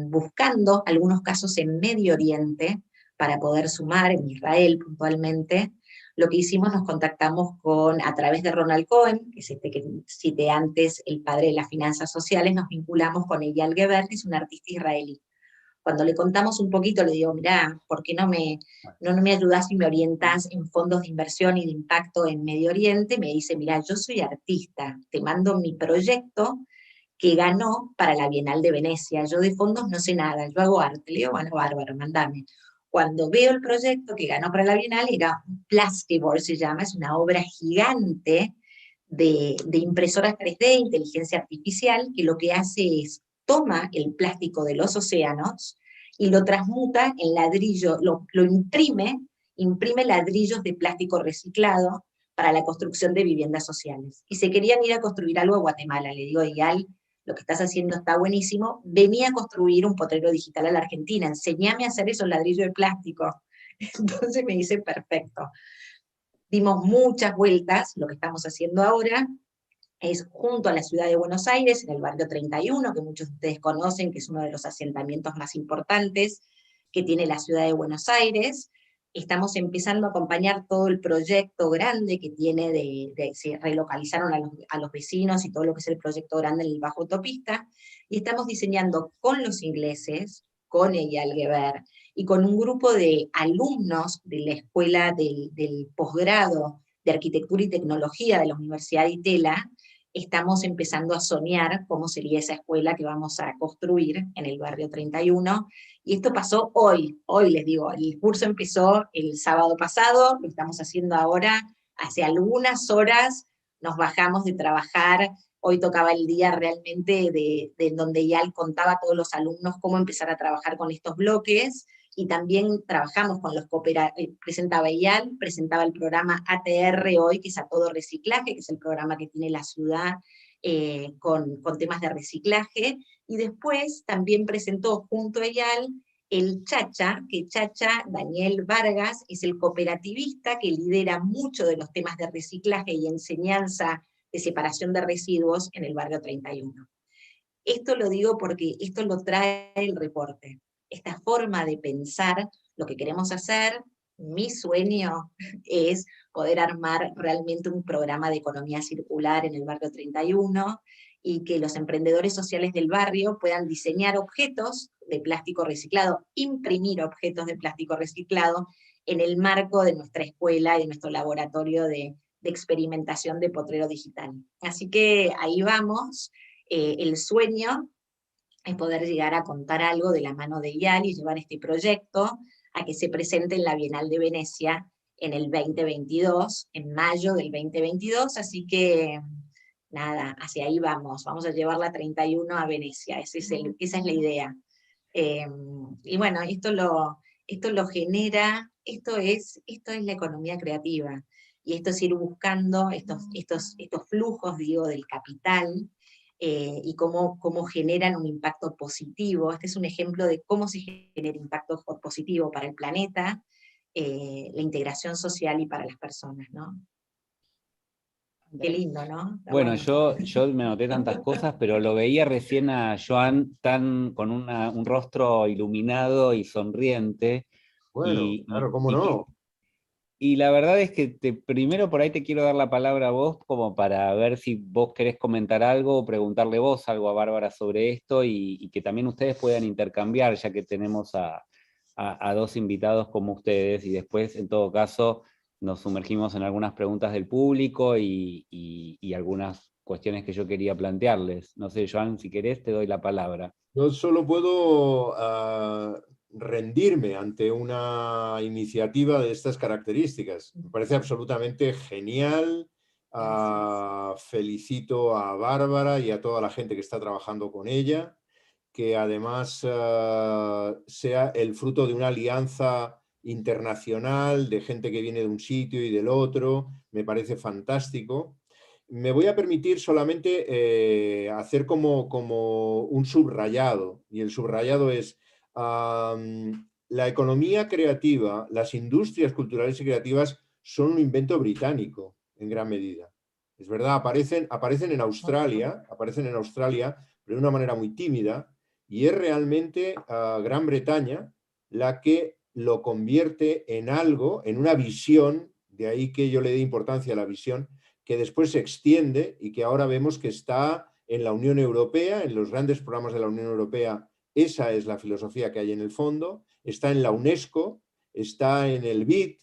buscando algunos casos en Medio Oriente para poder sumar, en Israel puntualmente, lo que hicimos, nos contactamos a través de Ronald Cohen, que es que cité antes, el padre de las finanzas sociales, nos vinculamos con Eyal Geber, que es un artista israelí. Cuando le contamos un poquito, le digo, mirá, ¿por qué no me ayudás y me orientás en fondos de inversión y de impacto en Medio Oriente? Me dice, mirá, yo soy artista, te mando mi proyecto que ganó para la Bienal de Venecia. Yo de fondos no sé nada, yo hago arte. Le digo, bueno, bárbaro, mandame. Cuando veo el proyecto que ganó para la Bienal, era un Plastiboard, se llama, es una obra gigante de impresoras 3D, inteligencia artificial, que lo que hace es toma el plástico de los océanos y lo transmuta en ladrillo, lo imprime ladrillos de plástico reciclado para la construcción de viviendas sociales. Y se querían ir a construir algo a Guatemala. Le digo, Eyal, lo que estás haciendo está buenísimo, vení a construir un potrero digital a la Argentina, enseñame a hacer esos ladrillos de plástico. Entonces me dice, perfecto. Dimos muchas vueltas, lo que estamos haciendo ahora es junto a la ciudad de Buenos Aires, en el barrio 31, que muchos de ustedes conocen, que es uno de los asentamientos más importantes que tiene la ciudad de Buenos Aires. Estamos empezando a acompañar todo el proyecto grande que tiene se relocalizaron a los vecinos y todo lo que es el proyecto grande en el Bajo Autopista, y estamos diseñando con los ingleses, con Eyal Geber, y con un grupo de alumnos de la escuela del posgrado de Arquitectura y Tecnología de la Universidad de Itela, estamos empezando a soñar cómo sería esa escuela que vamos a construir en el barrio 31, y esto pasó hoy les digo, el curso empezó el sábado pasado, lo estamos haciendo ahora, hace algunas horas nos bajamos de trabajar, hoy tocaba el día realmente de donde Eyal contaba a todos los alumnos cómo empezar a trabajar con estos bloques, y también trabajamos con los cooperativos, presentaba Eyal, presentaba el programa ATR hoy, que es A Todo Reciclaje, que es el programa que tiene la ciudad con temas de reciclaje, y después también presentó junto a Eyal el Chacha, que Chacha, Daniel Vargas, es el cooperativista que lidera mucho de los temas de reciclaje y enseñanza de separación de residuos en el barrio 31. Esto lo digo porque esto lo trae el reporte. Esta forma de pensar lo que queremos hacer, mi sueño es poder armar realmente un programa de economía circular en el barrio 31, y que los emprendedores sociales del barrio puedan diseñar objetos de plástico reciclado, imprimir objetos de plástico reciclado en el marco de nuestra escuela y de nuestro laboratorio de experimentación de potrero digital. Así que ahí vamos. El sueño es poder llegar a contar algo de la mano de IAL y llevar este proyecto a que se presente en la Bienal de Venecia en el 2022, en mayo del 2022, así que nada, hacia ahí vamos a llevar la 31 a Venecia, esa es la idea. Y bueno, esto lo genera, esto es la economía creativa, y esto es ir buscando estos flujos, digo, del capital, y cómo generan un impacto positivo. Este es un ejemplo de cómo se genera impacto positivo para el planeta, la integración social y para las personas, ¿no? Qué lindo, ¿no? Bueno, yo me noté tantas cosas, pero lo veía recién a Joan con un rostro iluminado y sonriente. Bueno, claro, cómo no. Y la verdad es que primero por ahí te quiero dar la palabra a vos, como para ver si vos querés comentar algo o preguntarle vos algo a Bárbara sobre esto, y que también ustedes puedan intercambiar, ya que tenemos a dos invitados como ustedes, y después, en todo caso, nos sumergimos en algunas preguntas del público y algunas cuestiones que yo quería plantearles. No sé, Joan, si querés te doy la palabra. Yo solo puedo rendirme ante una iniciativa de estas características. Me parece absolutamente genial. Felicito a Bárbara y a toda la gente que está trabajando con ella, que además sea el fruto de una alianza internacional de gente que viene de un sitio y del otro. Me parece fantástico. Me voy a permitir solamente hacer como un subrayado, y el subrayado es la economía creativa, las industrias culturales y creativas son un invento británico en gran medida. Es verdad, aparecen en Australia, pero de una manera muy tímida, y es realmente Gran Bretaña la que lo convierte en algo, en una visión, de ahí que yo le dé importancia a la visión, que después se extiende y que ahora vemos que está en la Unión Europea, en los grandes programas de la Unión Europea. Esa es la filosofía que hay en el fondo. Está en la UNESCO, está en el BID,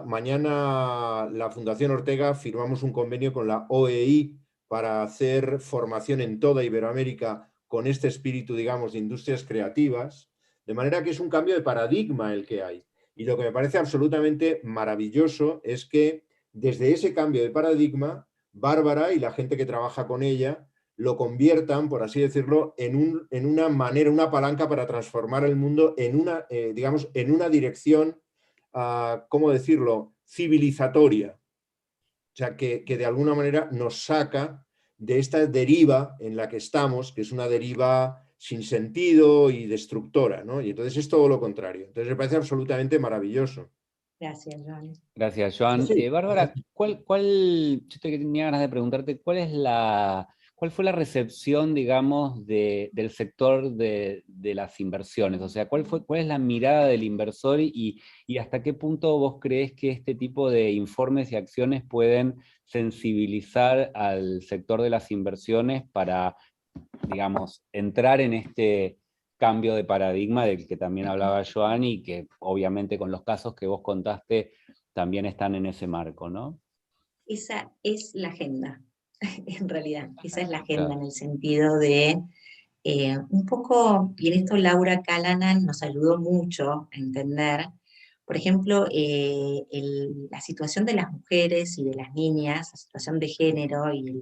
mañana la Fundación Ortega firmamos un convenio con la OEI para hacer formación en toda Iberoamérica con este espíritu, digamos, de industrias creativas, de manera que es un cambio de paradigma el que hay. Y lo que me parece absolutamente maravilloso es que desde ese cambio de paradigma, Bárbara y la gente que trabaja con ella lo conviertan, por así decirlo, en una manera, una palanca para transformar el mundo en una, digamos, en una dirección, ¿cómo decirlo?, civilizatoria. O sea, que de alguna manera nos saca de esta deriva en la que estamos, que es una deriva sin sentido y destructora, ¿no? Y entonces es todo lo contrario. Entonces me parece absolutamente maravilloso. Gracias, Joan. Gracias, Joan. Sí. Bárbara, yo tenía ganas de preguntarte, ¿cuál fue la recepción, digamos, del sector de las inversiones? O sea, ¿cuál es la mirada del inversor y hasta qué punto vos crees que este tipo de informes y acciones pueden sensibilizar al sector de las inversiones para, digamos, entrar en este cambio de paradigma del que también hablaba Joan, y que obviamente con los casos que vos contaste también están en ese marco, ¿no? Esa es la agenda, en realidad. Esa es la agenda, Claro. en el sentido de un poco, y en esto Laura Callanan nos ayudó mucho a entender, por ejemplo, la situación de las mujeres y de las niñas, la situación de género y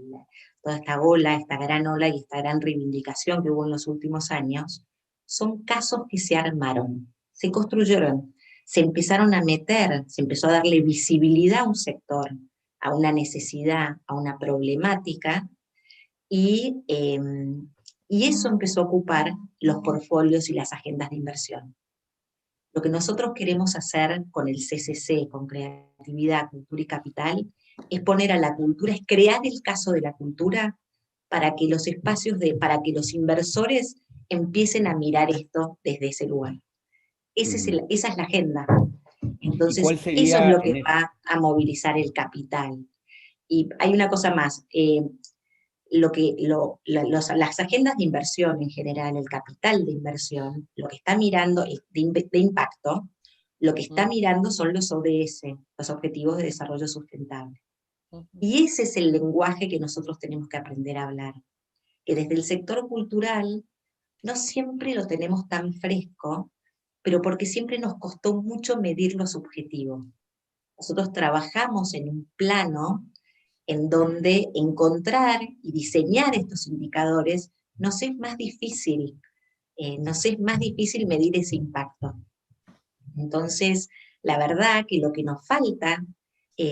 toda esta ola, esta gran ola y esta gran reivindicación que hubo en los últimos años, son casos que se armaron, se construyeron, se empezaron a meter, se empezó a darle visibilidad a un sector, a una necesidad, a una problemática, y Y eso empezó a ocupar los portfolios y las agendas de inversión. Lo que nosotros queremos hacer con el CCC, con Creatividad, Cultura y Capital, es poner a la cultura, es crear el caso de la cultura para que los espacios, para que los inversores empiecen a mirar esto desde ese lugar. Esa es la agenda. Entonces, eso es lo que va a movilizar el capital. Y hay una cosa más, las agendas de inversión en general, el capital de inversión, lo que está mirando de impacto, lo que está mirando son los ODS, los Objetivos de Desarrollo Sustentable. Y ese es el lenguaje que nosotros tenemos que aprender a hablar, que desde el sector cultural no siempre lo tenemos tan fresco, pero porque siempre nos costó mucho medir los objetivos. Nosotros trabajamos en un plano en donde encontrar y diseñar estos indicadores nos es más difícil, medir ese impacto. Entonces, la verdad que lo que nos falta,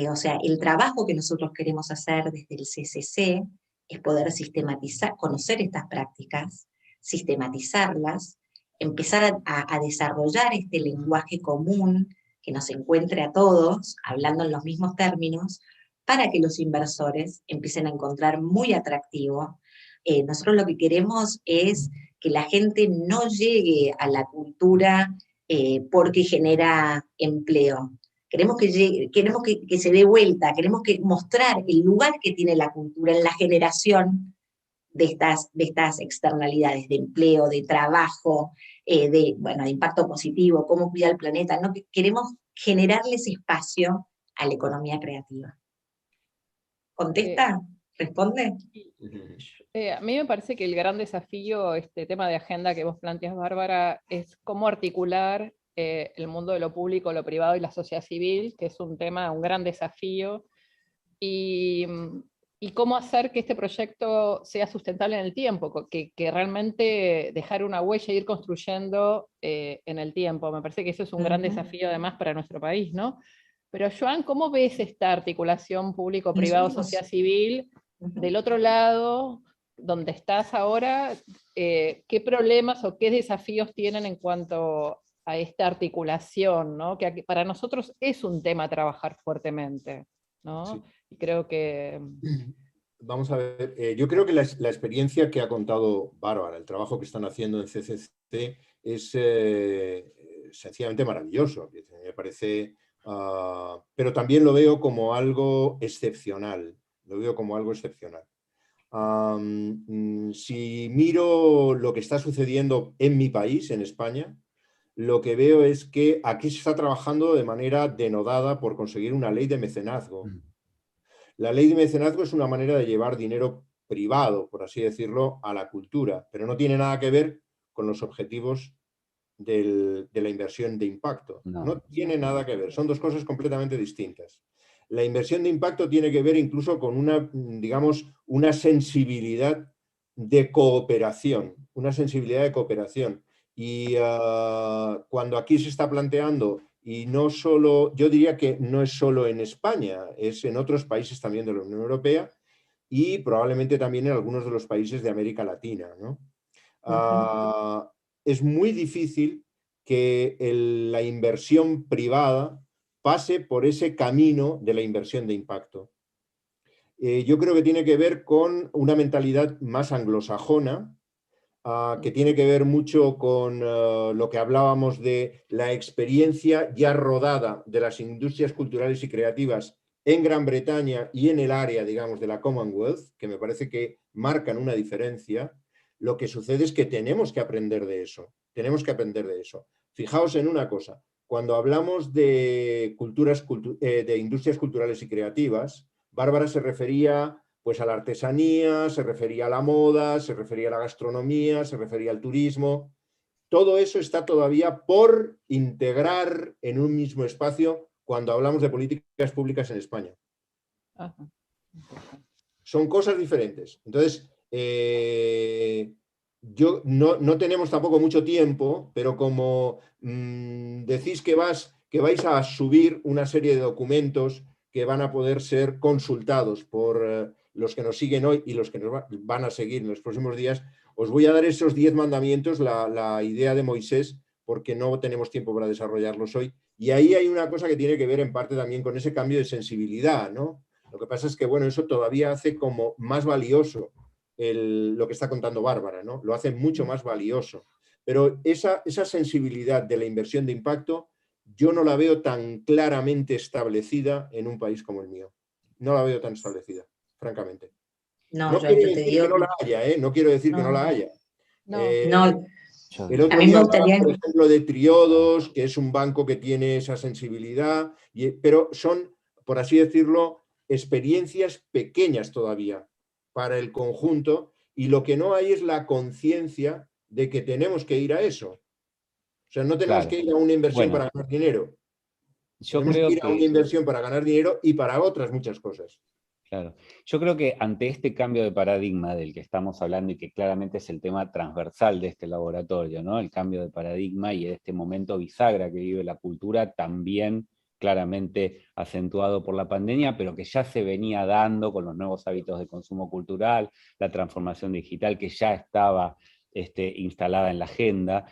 o sea, el trabajo que nosotros queremos hacer desde el CCC es poder sistematizar, conocer estas prácticas, sistematizarlas, empezar a desarrollar este lenguaje común que nos encuentre a todos, hablando en los mismos términos, para que los inversores empiecen a encontrar muy atractivo. Nosotros lo que queremos es que la gente no llegue a la cultura porque genera empleo. Queremos que se dé vuelta, queremos mostrar el lugar que tiene la cultura en la generación de estas externalidades, de empleo, de trabajo, de impacto positivo, cómo cuida el planeta, ¿no? Queremos generarles espacio a la economía creativa. ¿Contesta? ¿Responde? A mí me parece que el gran desafío, este tema de agenda que vos planteas, Bárbara, es cómo articular el mundo de lo público, lo privado y la sociedad civil, que es un gran desafío, y cómo hacer que este proyecto sea sustentable en el tiempo, que realmente dejar una huella e ir construyendo en el tiempo. Me parece que eso es un gran desafío además para nuestro país, ¿no? Pero Joan, ¿cómo ves esta articulación público-privado, sociedad civil? Del otro lado, donde estás ahora, ¿qué problemas o qué desafíos tienen en cuanto a esta articulación, ¿no? Que para nosotros es un tema a trabajar fuertemente, ¿no? Sí. Y creo que... Vamos a ver, yo creo que la experiencia que ha contado Bárbara, el trabajo que están haciendo en CCC es sencillamente maravilloso. Me parece... pero también lo veo como algo excepcional. Lo veo como algo excepcional. Si miro lo que está sucediendo en mi país, en España, lo que veo es que aquí se está trabajando de manera denodada por conseguir una ley de mecenazgo. La ley de mecenazgo es una manera de llevar dinero privado, por así decirlo, a la cultura, pero no tiene nada que ver con los objetivos de la inversión de impacto. No tiene nada que ver, son dos cosas completamente distintas. La inversión de impacto tiene que ver incluso con una sensibilidad de cooperación, Y cuando aquí se está planteando, y no solo, yo diría que no es solo en España, es en otros países también de la Unión Europea y probablemente también en algunos de los países de América Latina, ¿no? Es muy difícil que la inversión privada pase por ese camino de la inversión de impacto. Yo creo que tiene que ver con una mentalidad más anglosajona, que tiene que ver mucho con lo que hablábamos de la experiencia ya rodada de las industrias culturales y creativas en Gran Bretaña y en el área, digamos, de la Commonwealth, que me parece que marcan una diferencia. Lo que sucede es que tenemos que aprender de eso. Fijaos en una cosa. Cuando hablamos de de industrias culturales y creativas, Bárbara se refería pues a la artesanía, se refería a la moda, se refería a la gastronomía, se refería al turismo. Todo eso está todavía por integrar en un mismo espacio cuando hablamos de políticas públicas en España. Son cosas diferentes. Entonces, no tenemos tampoco mucho tiempo, pero como decís que vais a subir una serie de documentos que van a poder ser consultados por los que nos siguen hoy y los que nos van a seguir en los próximos días, os voy a dar esos 10 mandamientos, la idea de Moisés, porque no tenemos tiempo para desarrollarlos hoy. Y ahí hay una cosa que tiene que ver en parte también con ese cambio de sensibilidad, ¿no? Lo que pasa es que, bueno, eso todavía hace como más valioso lo que está contando Bárbara, ¿no? Lo hace mucho más valioso. Pero esa sensibilidad de la inversión de impacto yo no la veo tan claramente establecida en un país como el mío. No la veo tan establecida, francamente. No quiero decir que no la haya, ¿eh? No quiero decir que no la haya. El otro día hablaba, por ejemplo, de Triodos, que es un banco que tiene esa sensibilidad, pero son, por así decirlo, experiencias pequeñas todavía para el conjunto, y lo que no hay es la conciencia de que tenemos que ir a eso. O sea, no tenemos que ir a una inversión para ganar dinero. Tenemos que ir a una inversión para ganar dinero y para otras muchas cosas. Claro. Yo creo que ante este cambio de paradigma del que estamos hablando y que claramente es el tema transversal de este laboratorio, ¿no? El cambio de paradigma y este momento bisagra que vive la cultura, también claramente acentuado por la pandemia, pero que ya se venía dando con los nuevos hábitos de consumo cultural, la transformación digital que ya estaba instalada en la agenda.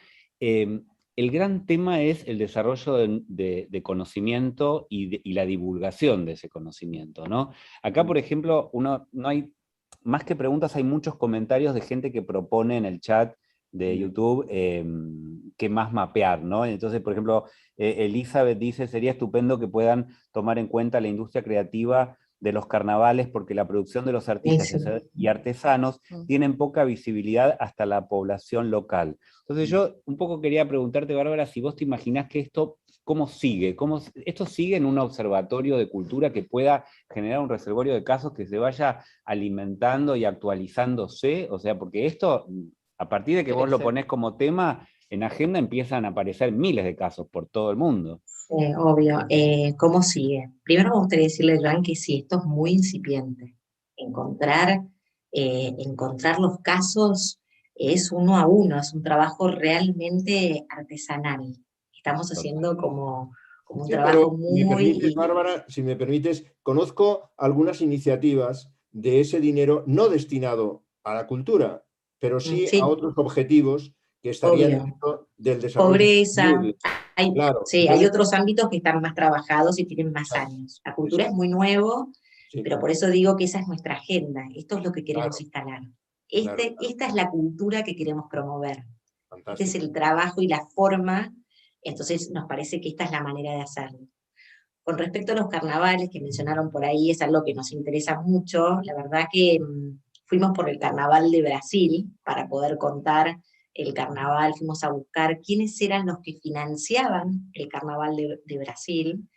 El gran tema es el desarrollo de conocimiento y la divulgación de ese conocimiento, ¿no? Acá, por ejemplo, no hay, más que preguntas, hay muchos comentarios de gente que propone en el chat de YouTube qué más mapear, ¿no? Entonces, por ejemplo, Elizabeth dice, sería estupendo que puedan tomar en cuenta la industria creativa de los carnavales, porque la producción de los artistas y artesanos tienen poca visibilidad hasta la población local. Entonces yo un poco quería preguntarte, Bárbara, si vos te imaginás que esto, ¿cómo sigue? ¿Esto sigue en un observatorio de cultura que pueda generar un reservorio de casos que se vaya alimentando y actualizándose? O sea, porque esto, a partir de que vos lo ponés como tema, en agenda empiezan a aparecer miles de casos por todo el mundo. Obvio. ¿Cómo sigue? Primero me gustaría decirle, Joan, que sí, esto es muy incipiente. Encontrar los casos es uno a uno, es un trabajo realmente artesanal. Estamos haciendo como un trabajo muy... Si me permites, Bárbara, si me permites, conozco algunas iniciativas de ese dinero no destinado a la cultura, pero sí a otros objetivos que estarían dentro del desarrollo. Pobreza, claro. Hay otros ámbitos que están más trabajados y tienen más años. La cultura es muy nuevo, pero por eso digo que esa es nuestra agenda. Esto es lo que queremos instalar. Esta es la cultura que queremos promover. Fantástico. Este es el trabajo y la forma, entonces nos parece que esta es la manera de hacerlo. Con respecto a los carnavales que mencionaron por ahí, es algo que nos interesa mucho. La verdad que fuimos por el carnaval de Brasil para poder contar el carnaval, fuimos a buscar quiénes eran los que financiaban el carnaval de Brasil,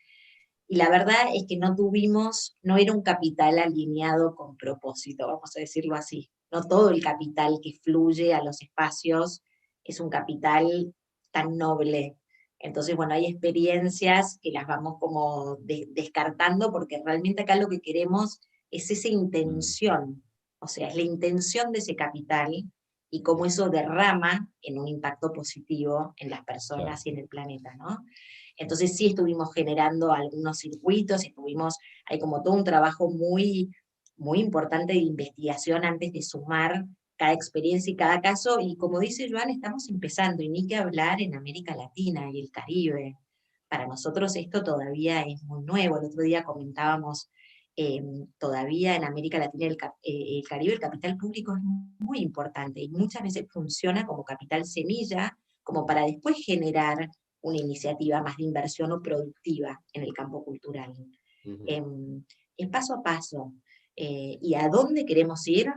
y la verdad es que no era un capital alineado con propósito, vamos a decirlo así. No todo el capital que fluye a los espacios es un capital tan noble. Entonces, bueno, hay experiencias que las vamos como descartando, porque realmente acá lo que queremos es esa intención, o sea, es la intención de ese capital, y cómo eso derrama en un impacto positivo en las personas y en el planeta, ¿no? Entonces sí estuvimos generando algunos circuitos, hay como todo un trabajo muy, muy importante de investigación antes de sumar cada experiencia y cada caso, y como dice Joan, estamos empezando, y ni que hablar en América Latina y el Caribe. Para nosotros esto todavía es muy nuevo. El otro día comentábamos, todavía en América Latina y el Caribe el capital público es muy importante, y muchas veces funciona como capital semilla, como para después generar una iniciativa más de inversión o productiva en el campo cultural. Es paso a paso. ¿Y a dónde queremos ir?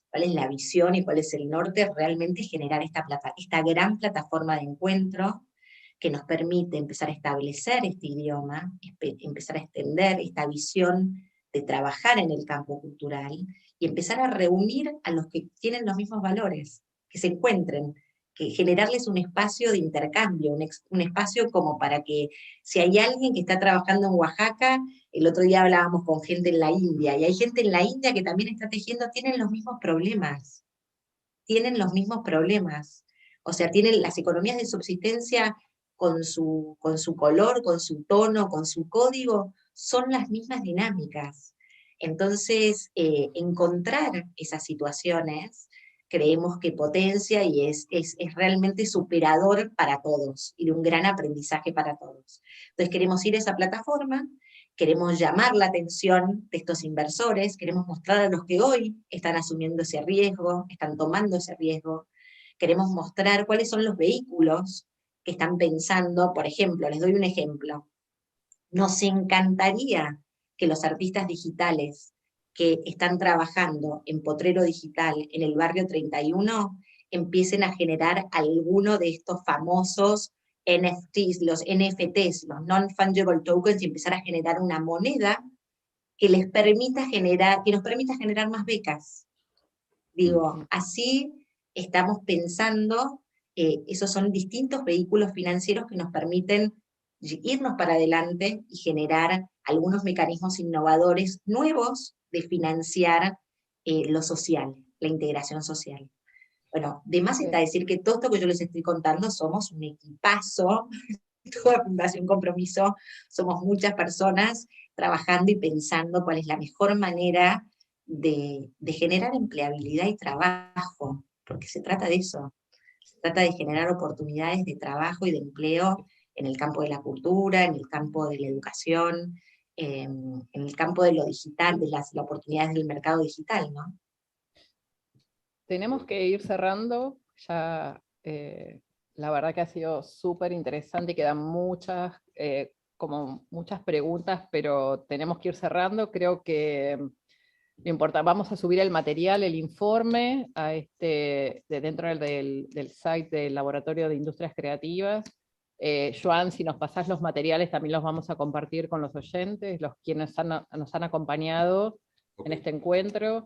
¿Cuál es la visión y cuál es el norte? Realmente generar esta gran plataforma de encuentro que nos permite empezar a establecer este idioma, empezar a extender esta visión de trabajar en el campo cultural, y empezar a reunir a los que tienen los mismos valores, que se encuentren, que generarles un espacio de intercambio, un espacio como para que, si hay alguien que está trabajando en Oaxaca, el otro día hablábamos con gente en la India, y hay gente en la India que también está tejiendo, tienen los mismos problemas, o sea, tienen las economías de subsistencia con su color, con su tono, con su código, son las mismas dinámicas. Entonces, encontrar esas situaciones creemos que potencia y es realmente superador para todos y de un gran aprendizaje para todos. Entonces queremos ir a esa plataforma, queremos llamar la atención de estos inversores, queremos mostrar a los que hoy están asumiendo ese riesgo, están tomando ese riesgo, queremos mostrar cuáles son los vehículos que están pensando. Por ejemplo, les doy un ejemplo, nos encantaría que los artistas digitales que están trabajando en Potrero Digital, en el barrio 31, empiecen a generar alguno de estos famosos NFTs, los Non-Fungible Tokens, y empezar a generar una moneda que les permita generar, que nos permita generar más becas. Digo, así estamos pensando, esos son distintos vehículos financieros que nos permiten irnos para adelante y generar algunos mecanismos innovadores nuevos de financiar lo social, la integración social. Bueno, de más está decir que todo esto que yo les estoy contando somos un equipazo, toda Fundación Compromiso, somos muchas personas trabajando y pensando cuál es la mejor manera de generar empleabilidad y trabajo, porque se trata de eso, se trata de generar oportunidades de trabajo y de empleo en el campo de la cultura, en el campo de la educación, en el campo de lo digital, de las oportunidades del mercado digital, ¿no? Tenemos que ir cerrando, ya la verdad que ha sido súper interesante y quedan muchas preguntas, pero tenemos que ir cerrando. Creo que no importa, vamos a subir el material, el informe, dentro del site del Laboratorio de Industrias Creativas. Joan, si nos pasás los materiales, también los vamos a compartir con los oyentes, los quienes nos han acompañado en este encuentro.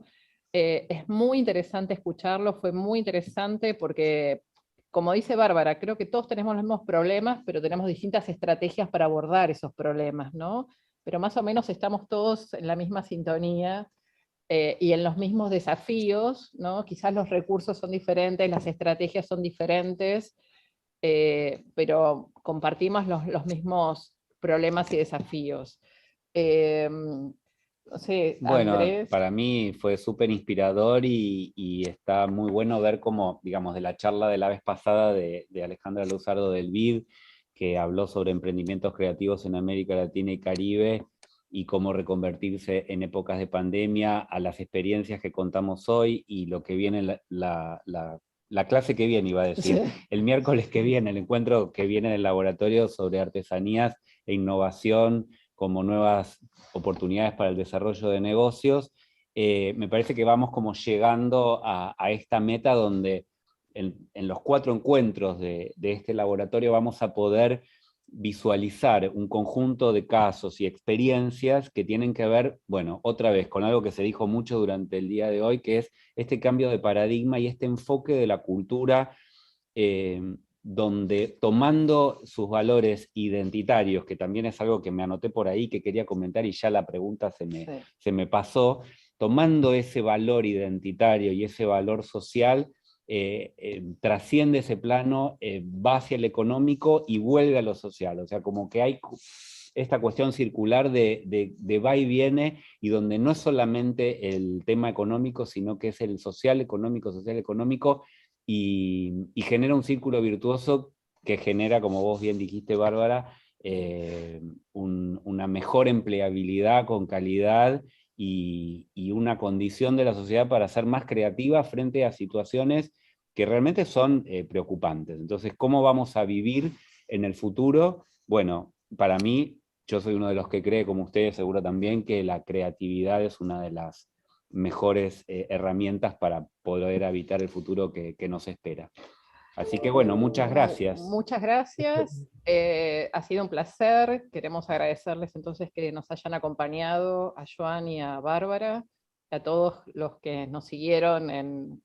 Es muy interesante escucharlo, fue muy interesante porque, como dice Bárbara, creo que todos tenemos los mismos problemas, pero tenemos distintas estrategias para abordar esos problemas, ¿no? Pero más o menos estamos todos en la misma sintonía y en los mismos desafíos, ¿no? Quizás los recursos son diferentes, las estrategias son diferentes, pero compartimos los mismos problemas y desafíos. No sé, Bueno, Andrés. para mí fue súper inspirador y está muy bueno ver cómo, digamos, de la charla de la vez pasada de Alejandra Luzardo del BID, que habló sobre emprendimientos creativos en América Latina y Caribe, y cómo reconvertirse en épocas de pandemia, a las experiencias que contamos hoy y lo que viene, la clase que viene, iba a decir, Sí. el miércoles que viene, el encuentro que viene en el laboratorio sobre artesanías e innovación como nuevas oportunidades para el desarrollo de negocios. Me parece que vamos como llegando a esta meta donde en los 4 encuentros de este laboratorio vamos a poder visualizar un conjunto de casos y experiencias que tienen que ver, bueno, otra vez, con algo que se dijo mucho durante el día de hoy, que es este cambio de paradigma y este enfoque de la cultura, donde tomando sus valores identitarios, que también es algo que me anoté por ahí, que quería comentar y ya la pregunta se me pasó, tomando ese valor identitario y ese valor social, trasciende ese plano, va hacia el económico y vuelve a lo social. O sea, como que hay esta cuestión circular de va y viene, y donde no es solamente el tema económico, sino que es el social, económico, y genera un círculo virtuoso que genera, como vos bien dijiste, Bárbara, una mejor empleabilidad con calidad y una condición de la sociedad para ser más creativa frente a situaciones que realmente son preocupantes. Entonces, ¿cómo vamos a vivir en el futuro? Bueno, para mí, yo soy uno de los que cree, como ustedes seguro también, que la creatividad es una de las mejores herramientas para poder habitar el futuro que nos espera. Así que bueno, muchas gracias. Muchas gracias, ha sido un placer. Queremos agradecerles entonces que nos hayan acompañado, a Joan y a Bárbara, a todos los que nos siguieron en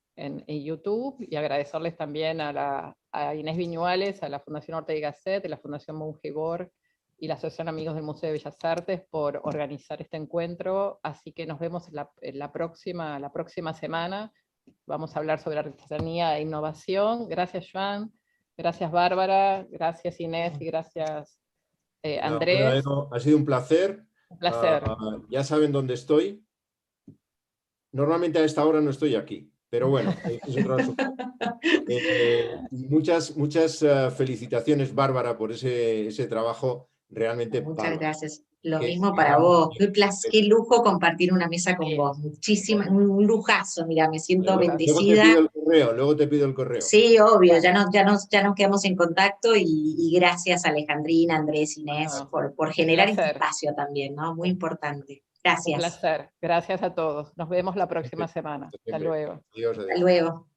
YouTube, y agradecerles también a Inés Viñuales, a la Fundación Ortega y Gasset, a la Fundación Mongebor y la Asociación Amigos del Museo de Bellas Artes por organizar este encuentro. Así que nos vemos la próxima semana. Vamos a hablar sobre artesanía e innovación. Gracias, Joan. Gracias, Bárbara. Gracias, Inés. Y gracias, Andrés. Ha sido un placer. Un placer. Ya saben dónde estoy. Normalmente a esta hora no estoy aquí, pero bueno, es otro asunto. Muchas felicitaciones, Bárbara, por ese trabajo realmente Muchas bárbaro. gracias. Lo Que mismo para sigamos vos. bien. Qué lujo compartir una mesa con Bien. vos. Muchísimo, un lujazo, mira, me siento Luego te bendecida. pido el correo, luego te pido el correo. Sí, obvio, ya nos quedamos en contacto y gracias Alejandrina, Andrés, Inés, por generar este placer. espacio también, ¿no? Muy importante. Un Gracias. placer. Gracias a todos. Nos vemos la próxima semana. Hasta Siempre. luego. Adiós, Hasta adiós. luego.